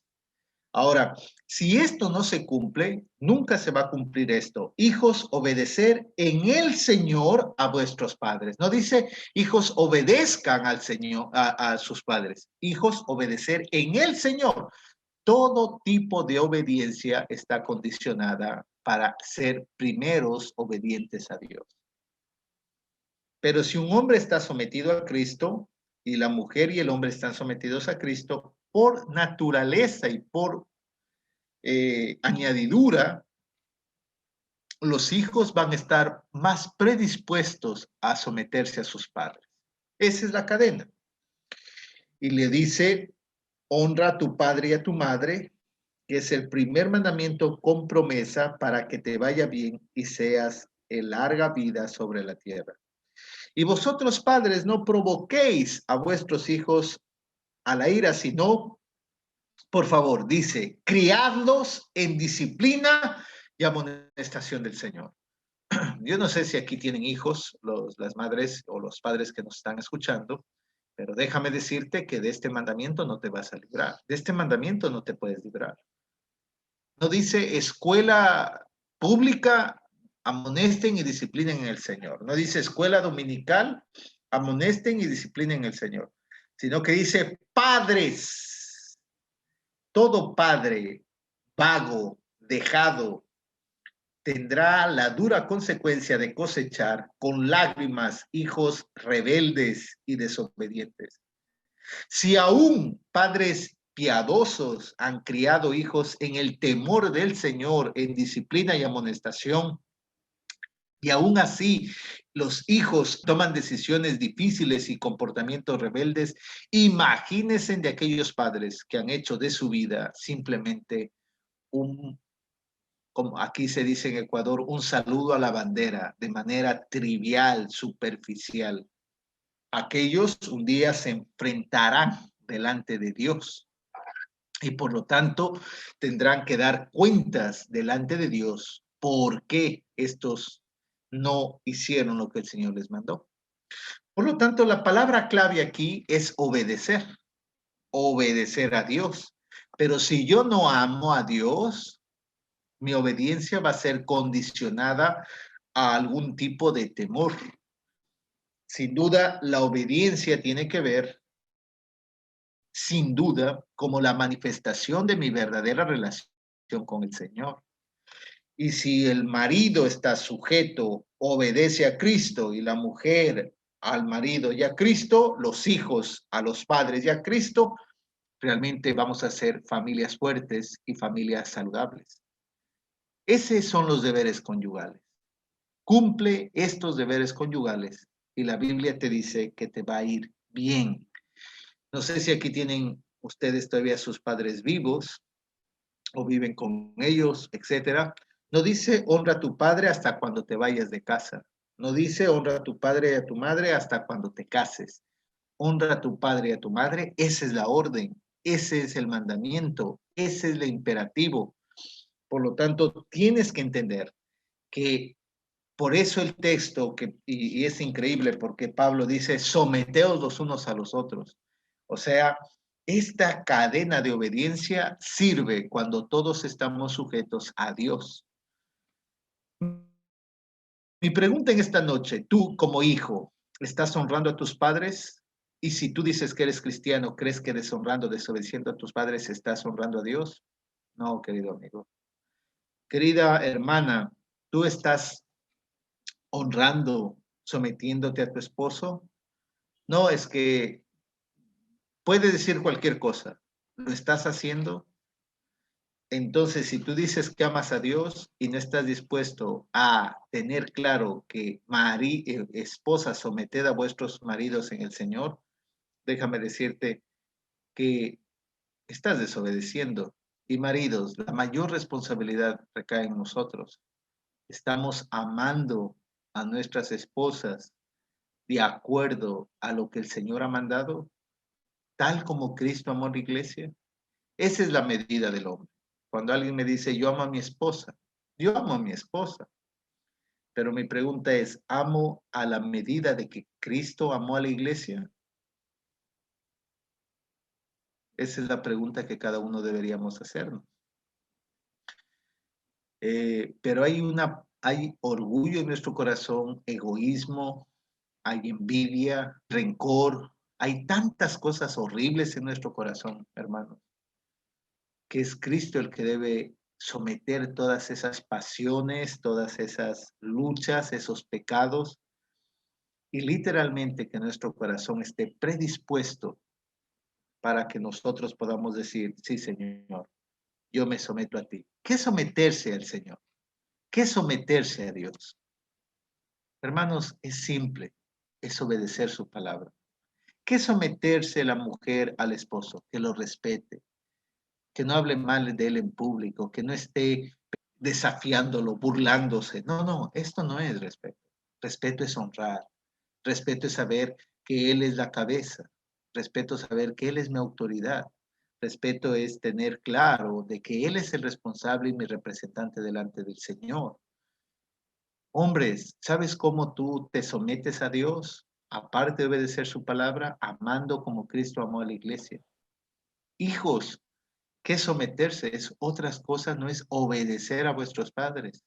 Ahora, si esto no se cumple, nunca se va a cumplir esto. Hijos, obedecer en el Señor a vuestros padres. No dice, hijos, obedezcan al Señor, a sus padres. Hijos, obedecer en el Señor. Todo tipo de obediencia está condicionada para ser primeros obedientes a Dios. Pero si un hombre está sometido a Cristo y la mujer y el hombre están sometidos a Cristo, por naturaleza y por añadidura, los hijos van a estar más predispuestos a someterse a sus padres. Esa es la cadena. Y le dice, honra a tu padre y a tu madre, que es el primer mandamiento con promesa para que te vaya bien y seas en larga vida sobre la tierra. Y vosotros, padres, no provoquéis a vuestros hijos a la ira, sino, por favor, dice, criadlos en disciplina y amonestación del Señor. Yo no sé si aquí tienen hijos, las madres o los padres que nos están escuchando, pero déjame decirte que de este mandamiento no te vas a librar. De este mandamiento no te puedes librar. No dice escuela pública, amonesten y disciplinen en el Señor. No dice escuela dominical, amonesten y disciplinen en el Señor. Sino que dice padres. Todo padre vago, dejado, tendrá la dura consecuencia de cosechar con lágrimas hijos rebeldes y desobedientes. Si aún padres piadosos han criado hijos en el temor del Señor, en disciplina y amonestación, y aún así los hijos toman decisiones difíciles y comportamientos rebeldes, imagínense de aquellos padres que han hecho de su vida simplemente como aquí se dice en Ecuador, un saludo a la bandera de manera trivial, superficial. Aquellos un día se enfrentarán delante de Dios y por lo tanto tendrán que dar cuentas delante de Dios por qué estos no hicieron lo que el Señor les mandó. Por lo tanto, la palabra clave aquí es obedecer, obedecer a Dios. Pero si yo no amo a Dios, mi obediencia va a ser condicionada a algún tipo de temor. Sin duda, la obediencia tiene que ver, sin duda, como la manifestación de mi verdadera relación con el Señor. Y si el marido está sujeto, obedece a Cristo, y la mujer al marido y a Cristo, los hijos a los padres y a Cristo, realmente vamos a ser familias fuertes y familias saludables. Esos son los deberes conyugales. Cumple estos deberes conyugales y la Biblia te dice que te va a ir bien. No sé si aquí tienen ustedes todavía sus padres vivos o viven con ellos, etcétera. No dice honra a tu padre hasta cuando te vayas de casa. No dice honra a tu padre y a tu madre hasta cuando te cases. Honra a tu padre y a tu madre. Esa es la orden. Ese es el mandamiento. Ese es el imperativo. Por lo tanto, tienes que entender que por eso el texto, y es increíble porque Pablo dice, someteos los unos a los otros. O sea, esta cadena de obediencia sirve cuando todos estamos sujetos a Dios. Mi pregunta en esta noche, tú como hijo, ¿estás honrando a tus padres? Y si tú dices que eres cristiano, ¿crees que deshonrando, desobedeciendo a tus padres, estás honrando a Dios? No, querido amigo. Querida hermana, ¿tú estás honrando, sometiéndote a tu esposo? No, es que puede decir cualquier cosa. ¿Lo estás haciendo? Entonces, si tú dices que amas a Dios y no estás dispuesto a tener claro que esposa, someted a vuestros maridos en el Señor, déjame decirte que estás desobedeciendo Y maridos, la mayor responsabilidad recae en nosotros. Estamos amando a nuestras esposas de acuerdo a lo que el Señor ha mandado, tal como Cristo amó a la iglesia. Esa es la medida del hombre. Cuando alguien me dice, yo amo a mi esposa, yo amo a mi esposa. Pero mi pregunta es, ¿amo a la medida de que Cristo amó a la iglesia? Esa es la pregunta que cada uno deberíamos hacernos. Pero hay orgullo en nuestro corazón, egoísmo, hay envidia, rencor, hay tantas cosas horribles en nuestro corazón, hermanos, que es Cristo el que debe someter todas esas pasiones, todas esas luchas, esos pecados, y literalmente que nuestro corazón esté predispuesto para que nosotros podamos decir, sí, Señor, yo me someto a ti. ¿Qué es someterse al Señor? ¿Qué es someterse a Dios? Hermanos, es simple, es obedecer su palabra. ¿Qué es someterse la mujer al esposo? Que lo respete, que no hable mal de él en público, que no esté desafiándolo, burlándose. No, no, esto no es respeto. Respeto es honrar. Respeto es saber que él es la cabeza. Respeto es saber que él es mi autoridad. Respeto es tener claro de que él es el responsable y mi representante delante del Señor. Hombres, ¿sabes cómo tú te sometes a Dios? Aparte de obedecer su palabra, amando como Cristo amó a la iglesia. Hijos, ¿qué someterse? Es otras cosas, no es obedecer a vuestros padres,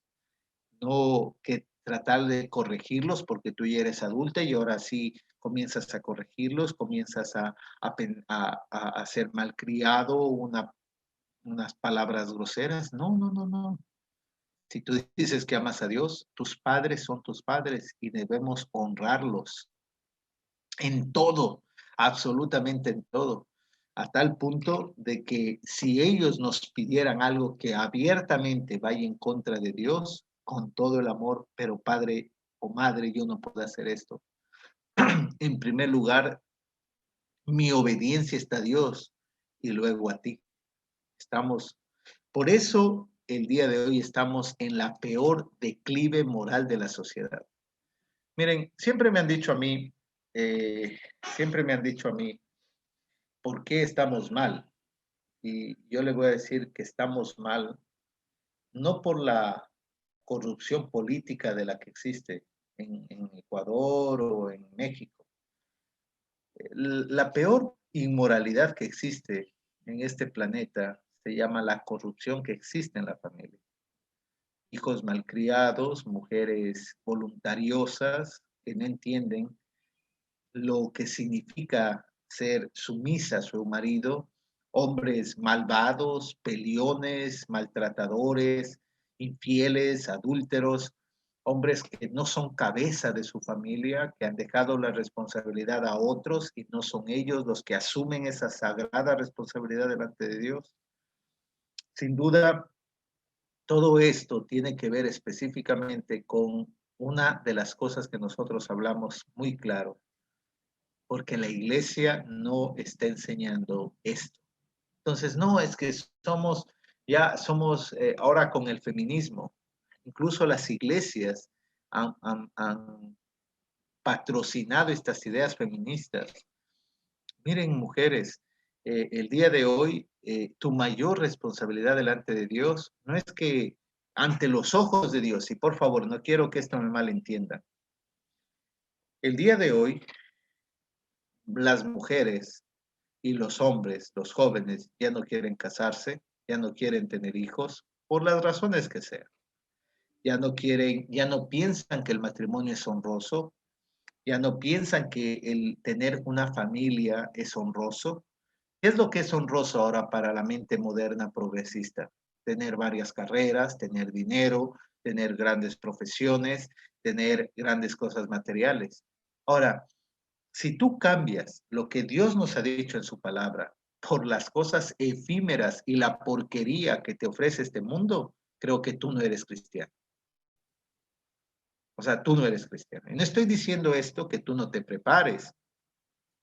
no que tratar de corregirlos porque tú ya eres adulta y ahora sí comienzas a corregirlos, comienzas a ser malcriado, unas palabras groseras. No, no, no, no. Si tú dices que amas a Dios, tus padres son tus padres y debemos honrarlos en todo, absolutamente en todo, a tal punto de que si ellos nos pidieran algo que abiertamente vaya en contra de Dios, con todo el amor, pero padre o madre, yo no puedo hacer esto. En primer lugar, mi obediencia está a Dios y luego a ti. Por eso el día de hoy estamos en la peor declive moral de la sociedad. Miren, siempre me han dicho a mí, ¿por qué estamos mal? Y yo le voy a decir que estamos mal no por la corrupción política de la que existe en Ecuador o en México. La peor inmoralidad que existe en este planeta se llama la corrupción que existe en la familia. Hijos malcriados, mujeres voluntariosas que no entienden lo que significa ser sumisa a su marido, hombres malvados, peliones, maltratadores, infieles, adúlteros, hombres que no son cabeza de su familia, que han dejado la responsabilidad a otros y no son ellos los que asumen esa sagrada responsabilidad delante de Dios. Sin duda, todo esto tiene que ver específicamente con una de las cosas que nosotros hablamos muy claro, porque la iglesia no está enseñando esto. Entonces, no, es que somos ahora con el feminismo, incluso las iglesias han patrocinado estas ideas feministas. Miren, mujeres, el día de hoy, tu mayor responsabilidad delante de Dios no es que ante los ojos de Dios, y por favor, no quiero que esto me malentiendan. El día de hoy, las mujeres y los hombres, los jóvenes, ya no quieren casarse, ya no quieren tener hijos, por las razones que sean. Ya no quieren, ya no piensan que el matrimonio es honroso, ya no piensan que el tener una familia es honroso. ¿Qué es lo que es honroso ahora para la mente moderna progresista? Tener varias carreras, tener dinero, tener grandes profesiones, tener grandes cosas materiales. Ahora, si tú cambias lo que Dios nos ha dicho en su palabra por las cosas efímeras y la porquería que te ofrece este mundo, creo que tú no eres cristiano. O sea, tú no eres cristiano. Y no estoy diciendo esto que tú no te prepares,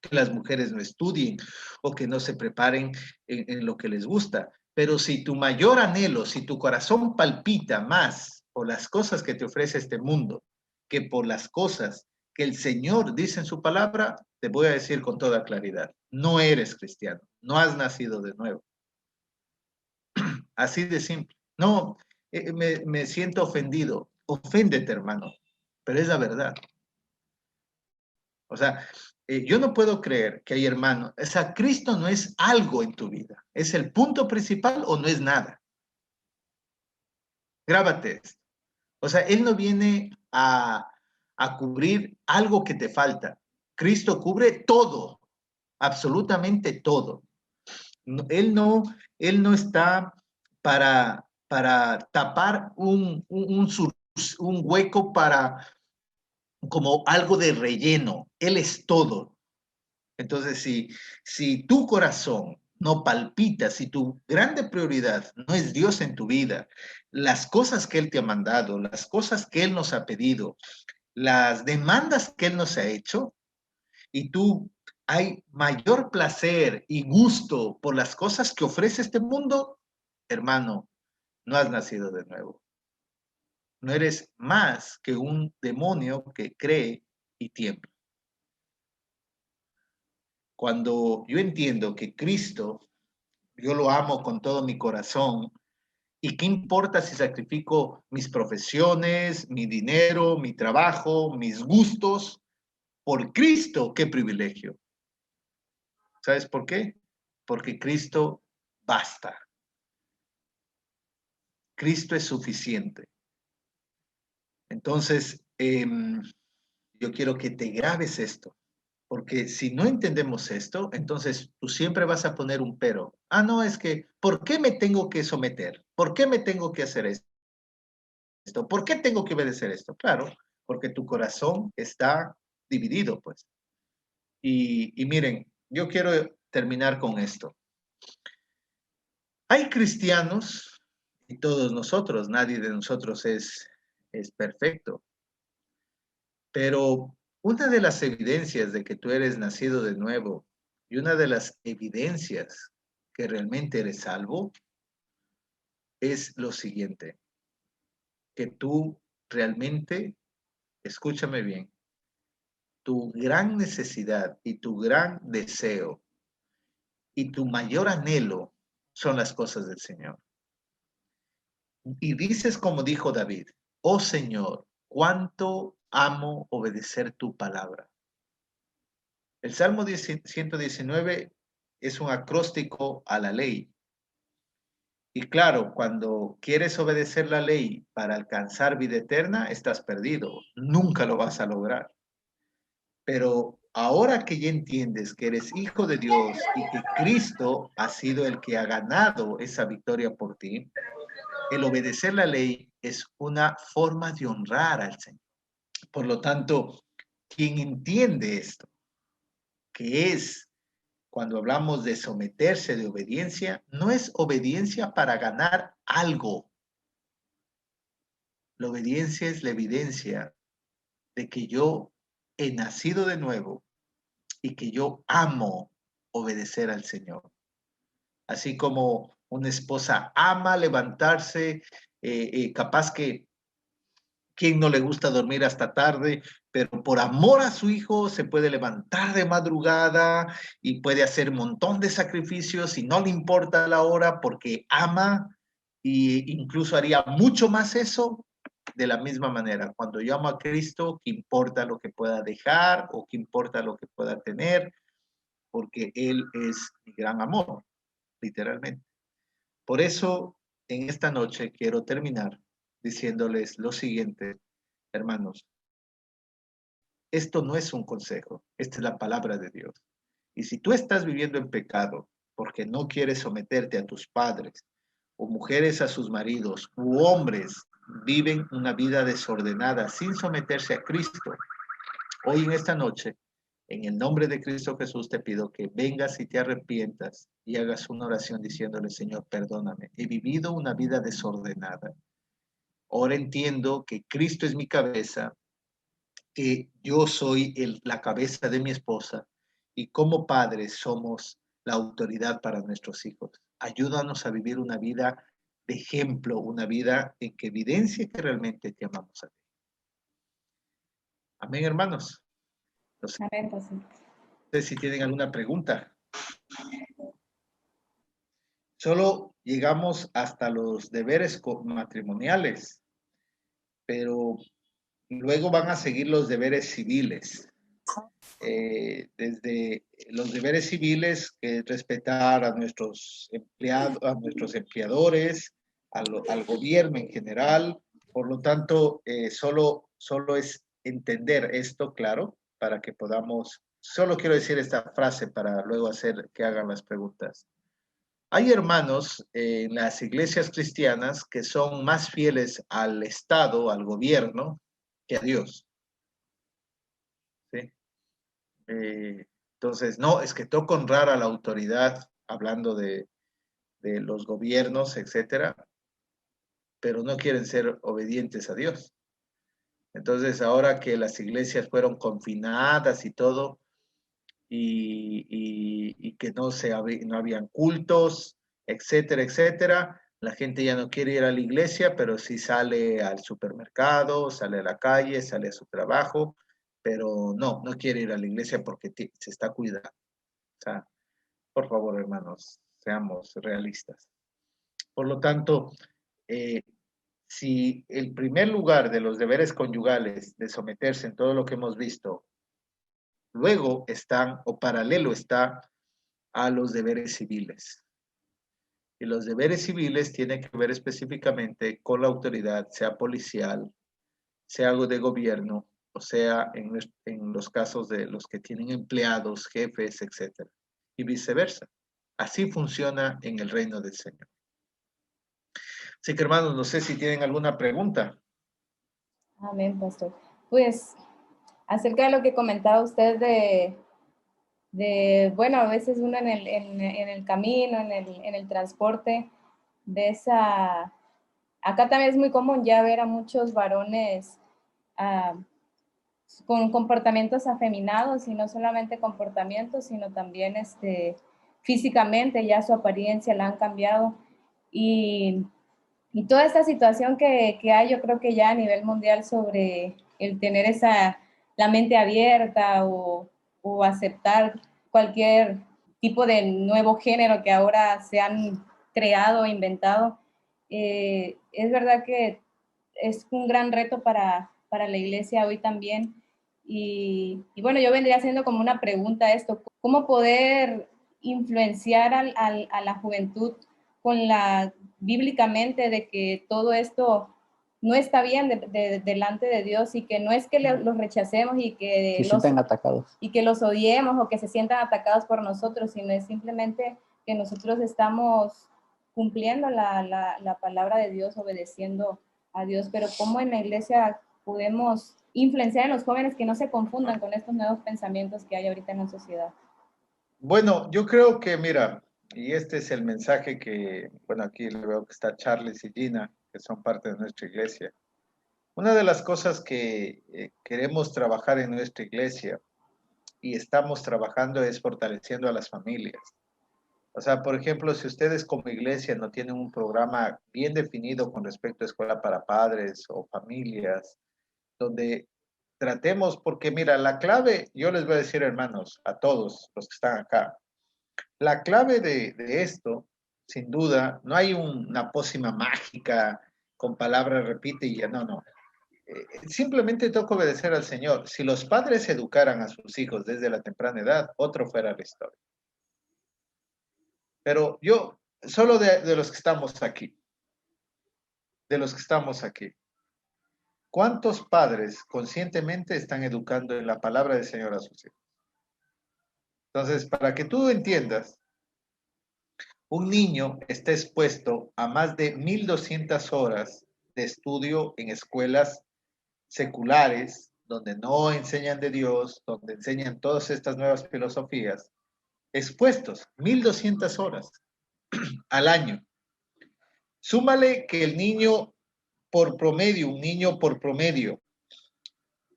que las mujeres no estudien o que no se preparen en lo que les gusta. Pero si tu mayor anhelo, si tu corazón palpita más por las cosas que te ofrece este mundo que por las cosas que el Señor dice en su palabra, te voy a decir con toda claridad, no eres cristiano, no has nacido de nuevo. Así de simple. No, me siento ofendido. Oféndete, hermano, pero es la verdad. O sea, yo no puedo creer que hay hermano. O sea, Cristo no es algo en tu vida. ¿Es el punto principal o no es nada? Grábate esto. O sea, Él no viene a cubrir algo que te falta. Cristo cubre todo, absolutamente todo. Él no está para tapar un hueco para como algo de relleno. Él es todo. Entonces, si tu corazón no palpita, si tu grande prioridad no es Dios en tu vida, las cosas que Él te ha mandado, las cosas que Él nos ha pedido, las demandas que Él nos ha hecho, y tú hay mayor placer y gusto por las cosas que ofrece este mundo, hermano, no has nacido de nuevo. No eres más que un demonio que cree y tiembla. Cuando yo entiendo que Cristo, yo lo amo con todo mi corazón, ¿y qué importa si sacrifico mis profesiones, mi dinero, mi trabajo, mis gustos? Por Cristo, qué privilegio. ¿Sabes por qué? Porque Cristo basta. Cristo es suficiente. Entonces, yo quiero que te grabes esto, porque si no entendemos esto, entonces tú siempre vas a poner un pero. Ah, no, es que, ¿por qué me tengo que someter? ¿Por qué me tengo que hacer esto? ¿Por qué tengo que obedecer esto? Claro, porque tu corazón está dividido, pues. Y miren, yo quiero terminar con esto. Hay cristianos, y todos nosotros, nadie de nosotros es perfecto, pero una de las evidencias de que tú eres nacido de nuevo y una de las evidencias que realmente eres salvo es lo siguiente, que tú realmente, escúchame bien, tu gran necesidad y tu gran deseo y tu mayor anhelo son las cosas del Señor. Y dices como dijo David, oh Señor, cuánto amo obedecer tu palabra. El Salmo 119 es un acróstico a la ley. Y claro, cuando quieres obedecer la ley para alcanzar vida eterna, estás perdido. Nunca lo vas a lograr. Pero ahora que ya entiendes que eres hijo de Dios y que Cristo ha sido el que ha ganado esa victoria por ti, el obedecer la ley es una forma de honrar al Señor. Por lo tanto, quien entiende esto, que es cuando hablamos de someterse, de obediencia, no es obediencia para ganar algo. La obediencia es la evidencia de que yo he nacido de nuevo y que yo amo obedecer al Señor. Así como una esposa ama levantarse, capaz que quien no le gusta dormir hasta tarde, pero por amor a su hijo se puede levantar de madrugada y puede hacer un montón de sacrificios y no le importa la hora porque ama e incluso haría mucho más eso de la misma manera. Cuando yo amo a Cristo, ¿qué importa lo que pueda dejar o qué importa lo que pueda tener? Porque Él es mi gran amor, literalmente. Por eso, en esta noche quiero terminar diciéndoles lo siguiente, hermanos. Esto no es un consejo, esta es la palabra de Dios. Y si tú estás viviendo en pecado porque no quieres someterte a tus padres, o mujeres a sus maridos, u hombres viven una vida desordenada sin someterse a Cristo, hoy en esta noche, en el nombre de Cristo Jesús, te pido que vengas y te arrepientas y hagas una oración diciéndole, Señor, perdóname, he vivido una vida desordenada. Ahora entiendo que Cristo es mi cabeza, que yo soy la cabeza de mi esposa y como padres somos la autoridad para nuestros hijos. ayúdanos a vivir una vida de ejemplo, una vida en que evidencie que realmente te amamos a ti. Amén, hermanos. No sé, Amén, pastor. si tienen alguna pregunta. Solo llegamos hasta los deberes matrimoniales, pero luego van a seguir los deberes civiles. Desde los deberes civiles, que es respetar a nuestros empleados, a nuestros empleadores, al gobierno en general. Por lo tanto, solo es entender esto, claro, para que podamos. Solo quiero decir esta frase para luego hacer que hagan las preguntas. Hay hermanos en las iglesias cristianas que son más fieles al Estado, al gobierno, que a Dios. ¿Sí? Entonces, no, es que toca honrar a la autoridad, hablando de los gobiernos, etcétera, pero no quieren ser obedientes a Dios. Entonces, ahora que las iglesias fueron confinadas y todo, y que no habían cultos, etcétera, etcétera, la gente ya no quiere ir a la iglesia, pero sí sale al supermercado, sale a la calle, sale a su trabajo, pero no quiere ir a la iglesia porque se está cuidando. O sea, por favor, hermanos, seamos realistas. Por lo tanto, si el primer lugar de los deberes conyugales, de someterse en todo lo que hemos visto, luego están, o paralelo está, a los deberes civiles. Y los deberes civiles tienen que ver específicamente con la autoridad, sea policial, sea algo de gobierno, o sea, en los casos de los que tienen empleados, jefes, etcétera, y viceversa. Así funciona en el reino del Señor. Así que, hermanos, no sé si tienen alguna pregunta. Amén, pastor. Pues, acerca de lo que comentaba usted bueno, a veces uno en el camino, en el transporte, acá también es muy común ya ver a muchos varones con comportamientos afeminados, y no solamente comportamientos, sino también físicamente ya su apariencia la han cambiado, y toda esta situación que hay, yo creo que ya a nivel mundial, sobre el tener la mente abierta, o aceptar cualquier tipo de nuevo género que ahora se han creado o inventado, es verdad que es un gran reto para la iglesia hoy también. Y bueno, yo vendría haciendo como una pregunta a esto: ¿cómo poder influenciar a la juventud bíblicamente, de que todo esto no está bien delante de Dios, y que no es que los rechacemos y que se sientan atacados, y que los odiemos, o que se sientan atacados por nosotros, sino es simplemente que nosotros estamos cumpliendo la palabra de Dios, obedeciendo a Dios? Pero ¿cómo en la iglesia podemos influenciar en los jóvenes que no se confundan con estos nuevos pensamientos que hay ahorita en la sociedad? Bueno, yo creo que, mira, y este es el mensaje que, bueno, aquí le veo que está Charles y Gina, que son parte de nuestra iglesia. Una de las cosas que queremos trabajar en nuestra iglesia, y estamos trabajando, es fortaleciendo a las familias. O sea, por ejemplo, si ustedes como iglesia no tienen un programa bien definido con respecto a escuela para padres o familias, donde tratemos, porque mira, la clave, yo les voy a decir, hermanos, a todos los que están acá, la clave de esto, sin duda, no hay una pócima mágica con palabras repite y ya, no. Simplemente toca obedecer al Señor. Si los padres educaran a sus hijos desde la temprana edad, otro fuera la historia. Pero yo, solo de los que estamos aquí, ¿cuántos padres conscientemente están educando en la palabra del Señor a sus hijos? Entonces, para que tú entiendas, un niño está expuesto a más de 1,200 horas de estudio en escuelas seculares, donde no enseñan de Dios, donde enseñan todas estas nuevas filosofías, expuestos 1,200 horas al año. Súmale que el niño un niño por promedio,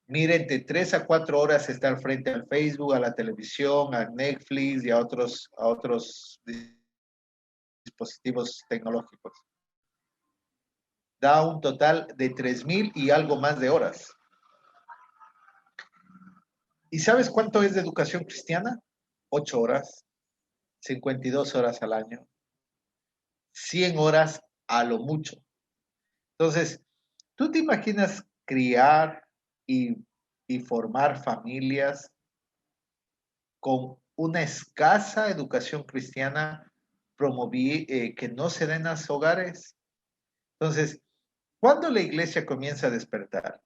mire, entre 3 a 4 horas estar frente al Facebook, a la televisión, a Netflix y a otros dispositivos tecnológicos. Da un total de 3,000 y algo más de horas. ¿Y sabes cuánto es de educación cristiana? 8 horas, 52 horas al año, 100 horas a lo mucho. Entonces, ¿tú te imaginas criar y formar familias con una escasa educación cristiana que no se den a los hogares? Entonces, ¿cuándo la iglesia comienza a despertar?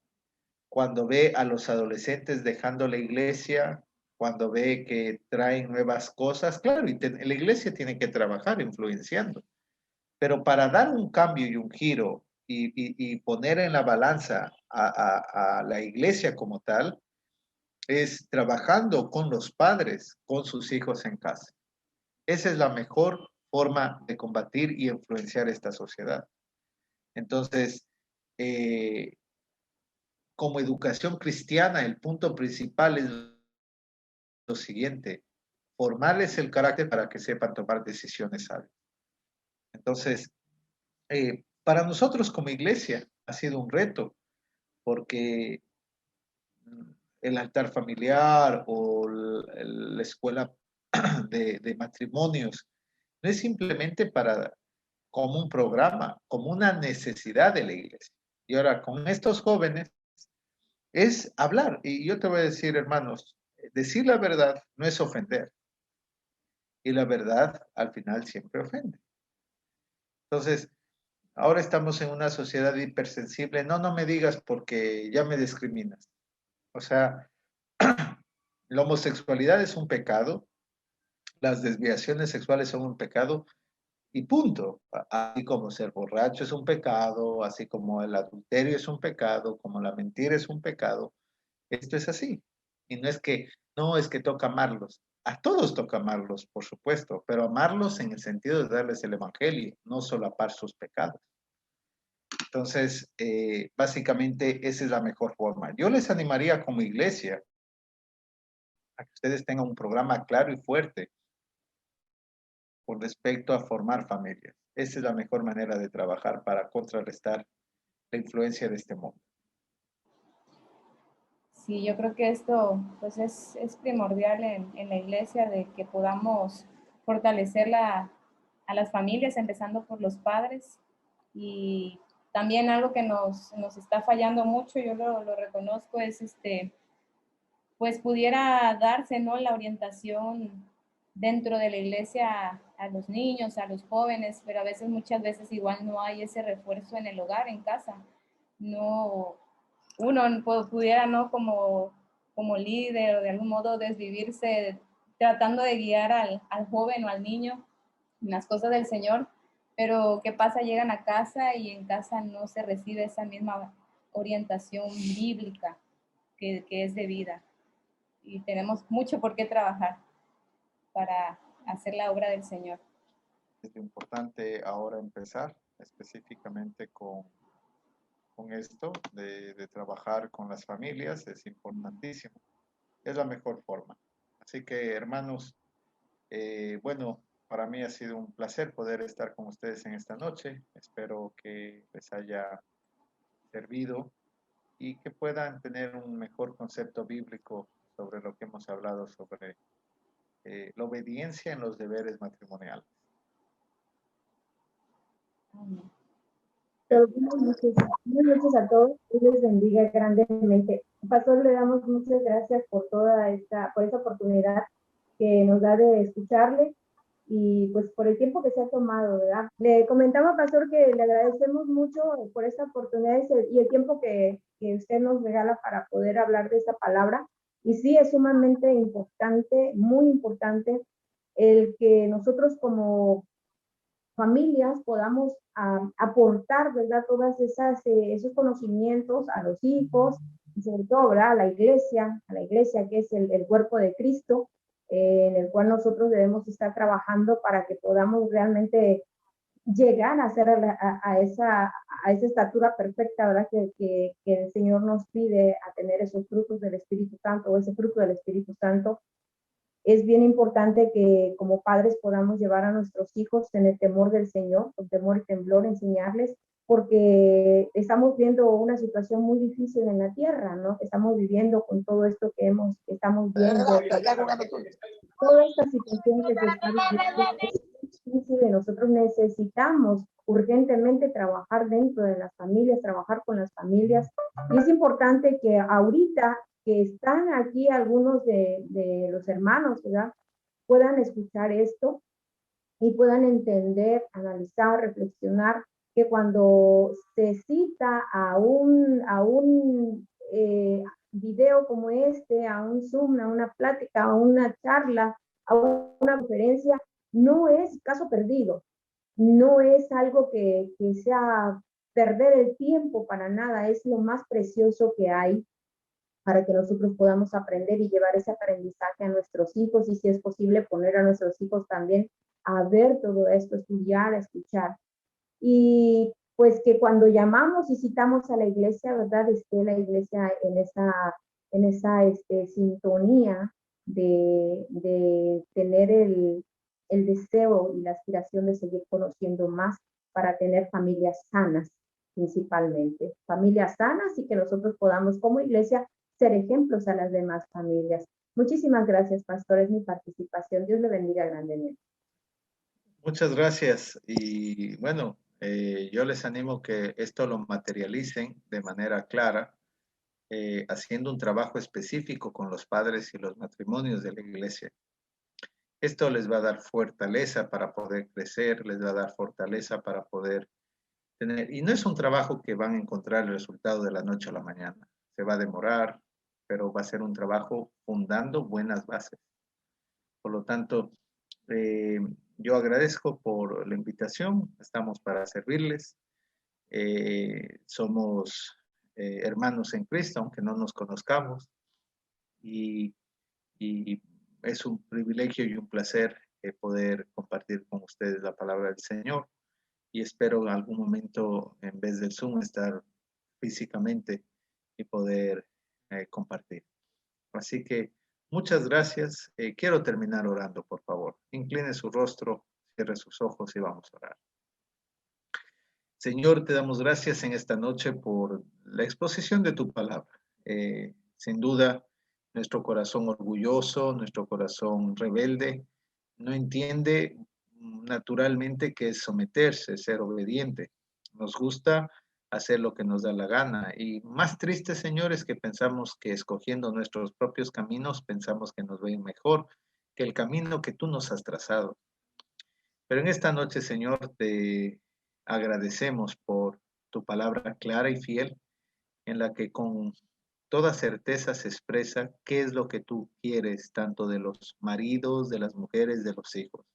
Cuando ve a los adolescentes dejando la iglesia, cuando ve que traen nuevas cosas, claro, y la iglesia tiene que trabajar influenciando, pero para dar un cambio y un giro y poner en la balanza a la iglesia como tal, es trabajando con los padres, con sus hijos en casa. Esa es la mejor forma de combatir y influenciar esta sociedad. Entonces, como educación cristiana, el punto principal es lo siguiente: formarles el carácter para que sepan tomar decisiones sabias. Entonces, para nosotros como iglesia ha sido un reto, porque el altar familiar o la escuela de matrimonios no es simplemente como un programa, como una necesidad de la iglesia. Y ahora con estos jóvenes es hablar. Y yo te voy a decir, hermanos, decir la verdad no es ofender. Y la verdad al final siempre ofende. Entonces, ahora estamos en una sociedad hipersensible. No me digas porque ya me discriminas. O sea, la homosexualidad es un pecado, las desviaciones sexuales son un pecado y punto. Así como ser borracho es un pecado, así como el adulterio es un pecado, como la mentira es un pecado. Esto es así. Y no es que toca amarlos. A todos toca amarlos, por supuesto, pero amarlos en el sentido de darles el evangelio, no solapar sus pecados. Entonces, básicamente esa es la mejor forma. Yo les animaría como iglesia a que ustedes tengan un programa claro y fuerte con respecto a formar familias. Esa es la mejor manera de trabajar para contrarrestar la influencia de este mundo. Sí, yo creo que esto pues es primordial en la iglesia, de que podamos fortalecer a las familias, empezando por los padres. Y también algo que nos está fallando mucho, yo lo reconozco, es pues pudiera darse, ¿no?, la orientación dentro de la iglesia a los niños, a los jóvenes, pero a veces, muchas veces igual no hay ese refuerzo en el hogar, en casa. No, uno pudiera, ¿no?, como líder o de algún modo desvivirse tratando de guiar al joven o al niño en las cosas del Señor, pero ¿qué pasa? Llegan a casa y en casa no se recibe esa misma orientación bíblica que es de vida. Y tenemos mucho por qué trabajar para hacer la obra del Señor. Es importante ahora empezar específicamente con esto de trabajar con las familias, es importantísimo. Es la mejor forma. Así que, hermanos, bueno, para mí ha sido un placer poder estar con ustedes en esta noche. Espero que les haya servido y que puedan tener un mejor concepto bíblico sobre lo que hemos hablado sobre la obediencia en los deberes matrimoniales. Amén. Buenas noches a todos, Dios les bendiga grandemente. Pastor, le damos muchas gracias por esta oportunidad que nos da de escucharle y pues por el tiempo que se ha tomado, ¿verdad? Le comentaba, Pastor, que le agradecemos mucho por esta oportunidad y el tiempo que usted nos regala para poder hablar de esta palabra. Y sí, es sumamente importante, muy importante, el que nosotros como familias podamos aportar, ¿verdad?, todas esos conocimientos a los hijos y sobre todo, ¿verdad?, a la iglesia que es el cuerpo de Cristo, en el cual nosotros debemos estar trabajando para que podamos realmente llegar a ser a esa estatura perfecta, ¿verdad?, que el Señor nos pide, a tener esos frutos del Espíritu Santo o ese fruto del Espíritu Santo. es bien importante que como padres podamos llevar a nuestros hijos en el temor del Señor, con temor y temblor, enseñarles, porque estamos viendo una situación muy difícil en la tierra, ¿no? Estamos viviendo con todo esto que estamos viendo. Toda esta situación que se está viviendo es difícil y nosotros necesitamos urgentemente trabajar dentro de las familias, trabajar con las familias. Y es importante que ahorita que están aquí algunos de los hermanos, ¿verdad?, puedan escuchar esto y puedan entender, analizar, reflexionar, que cuando se cita a un video como este, a un Zoom, a una plática, a una charla, a una conferencia, no es caso perdido, no es algo que sea perder el tiempo para nada, es lo más precioso que hay para que nosotros podamos aprender y llevar ese aprendizaje a nuestros hijos y si es posible poner a nuestros hijos también a ver todo esto, estudiar, escuchar. Y pues que cuando llamamos y citamos a la iglesia, ¿verdad?, esté la iglesia en esa sintonía de tener el deseo y la aspiración de seguir conociendo más para tener familias sanas, principalmente. Familias sanas y que nosotros podamos como iglesia ser ejemplos a las demás familias. Muchísimas gracias, pastor, es mi participación. Dios le bendiga grandemente. Muchas gracias. Y bueno, yo les animo que esto lo materialicen de manera clara, haciendo un trabajo específico con los padres y los matrimonios de la iglesia. Esto les va a dar fortaleza para poder crecer, les va a dar fortaleza para poder tener, y no es un trabajo que van a encontrar el resultado de la noche a la mañana, se va a demorar, pero va a ser un trabajo fundando buenas bases. Por lo tanto, yo agradezco por la invitación, estamos para servirles, somos hermanos en Cristo, aunque no nos conozcamos, y es un privilegio y un placer poder compartir con ustedes la palabra del Señor, y espero en algún momento, en vez del Zoom, estar físicamente y poder compartir. Así que muchas gracias. Quiero terminar orando, por favor. Incline su rostro, cierre sus ojos y vamos a orar. Señor, te damos gracias en esta noche por la exposición de tu palabra. Sin duda, nuestro corazón orgulloso, nuestro corazón rebelde, no entiende naturalmente qué es someterse, ser obediente. Nos gusta hacer lo que nos da la gana. Y más triste, Señor, es que pensamos que escogiendo nuestros propios caminos, pensamos que nos va a ir mejor que el camino que tú nos has trazado. Pero en esta noche, Señor, te agradecemos por tu palabra clara y fiel, en la que con toda certeza se expresa qué es lo que tú quieres, tanto de los maridos, de las mujeres, de los hijos.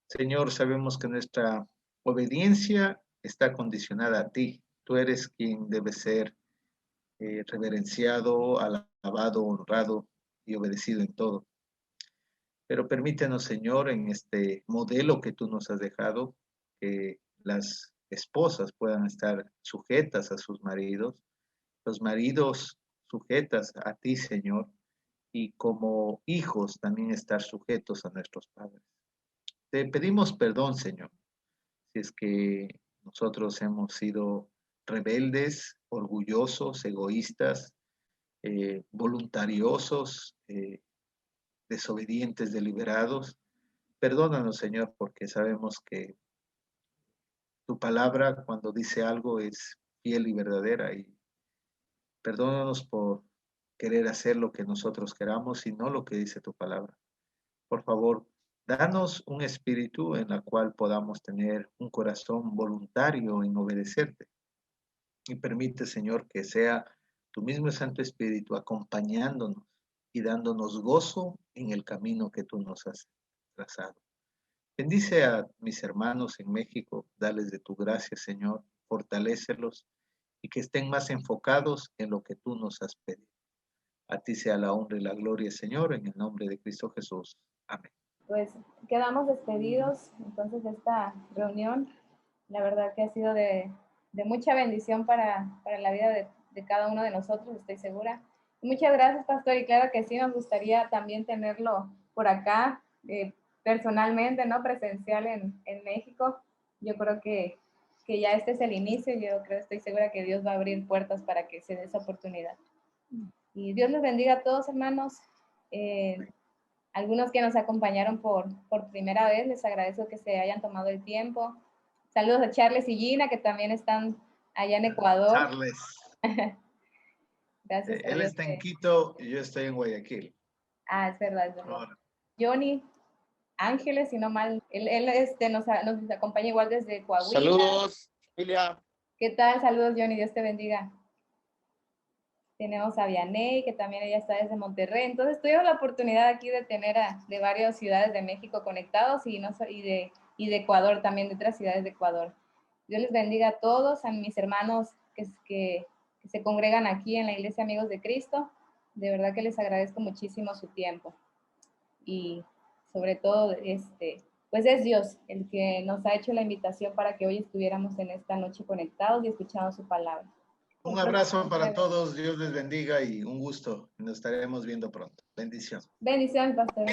Señor, sabemos que nuestra obediencia está condicionada a ti. Tú eres quien debe ser reverenciado, alabado, honrado y obedecido en todo. Pero permítenos, Señor, en este modelo que tú nos has dejado, que las esposas puedan estar sujetas a sus maridos, los maridos sujetas a ti, Señor, y como hijos también estar sujetos a nuestros padres. Te pedimos perdón, Señor, si es que nosotros hemos sido rebeldes, orgullosos, egoístas, voluntariosos, desobedientes, deliberados. Perdónanos, Señor, porque sabemos que tu palabra cuando dice algo es fiel y verdadera, y perdónanos por querer hacer lo que nosotros queramos y no lo que dice tu palabra. Por favor, danos un espíritu en el cual podamos tener un corazón voluntario en obedecerte. Y permite, Señor, que sea tu mismo Santo Espíritu acompañándonos y dándonos gozo en el camino que tú nos has trazado. Bendice a mis hermanos en México, dales de tu gracia, Señor, fortalécelos y que estén más enfocados en lo que tú nos has pedido. A ti sea la honra y la gloria, Señor, en el nombre de Cristo Jesús. Amén. Pues quedamos despedidos entonces de esta reunión. La verdad que ha sido de mucha bendición para la vida de cada uno de nosotros, estoy segura. Muchas gracias, pastor, y claro que sí, nos gustaría también tenerlo por acá, personalmente, ¿no? Presencial en México. Yo creo que ya este es el inicio. Yo creo, estoy segura que Dios va a abrir puertas para que se dé esa oportunidad. Y Dios les bendiga a todos, hermanos. Algunos que nos acompañaron por primera vez, les agradezco que se hayan tomado el tiempo. Saludos a Charles y Gina, que también están allá en Ecuador. Charles. Gracias a Él Dios está en que- Quito y yo estoy en Guayaquil. Ah, es verdad, es verdad. Ahora, Johnny Ángeles, si no mal, él nos acompaña igual desde Coahuila. Saludos, familia. ¿Qué tal? Saludos, Johnny, Dios te bendiga. Tenemos a Vianey, que también ella está desde Monterrey. Entonces tuvimos la oportunidad aquí de tener de varias ciudades de México conectados y de Ecuador también, de otras ciudades de Ecuador. Dios les bendiga a todos, a mis hermanos que se congregan aquí en la Iglesia Amigos de Cristo. De verdad que les agradezco muchísimo su tiempo. Y sobre todo, pues es Dios el que nos ha hecho la invitación para que hoy estuviéramos en esta noche conectados y escuchando su palabra. un abrazo para todos, Dios les bendiga y un gusto. Nos estaremos viendo pronto. Bendición. Bendiciones, Pastor.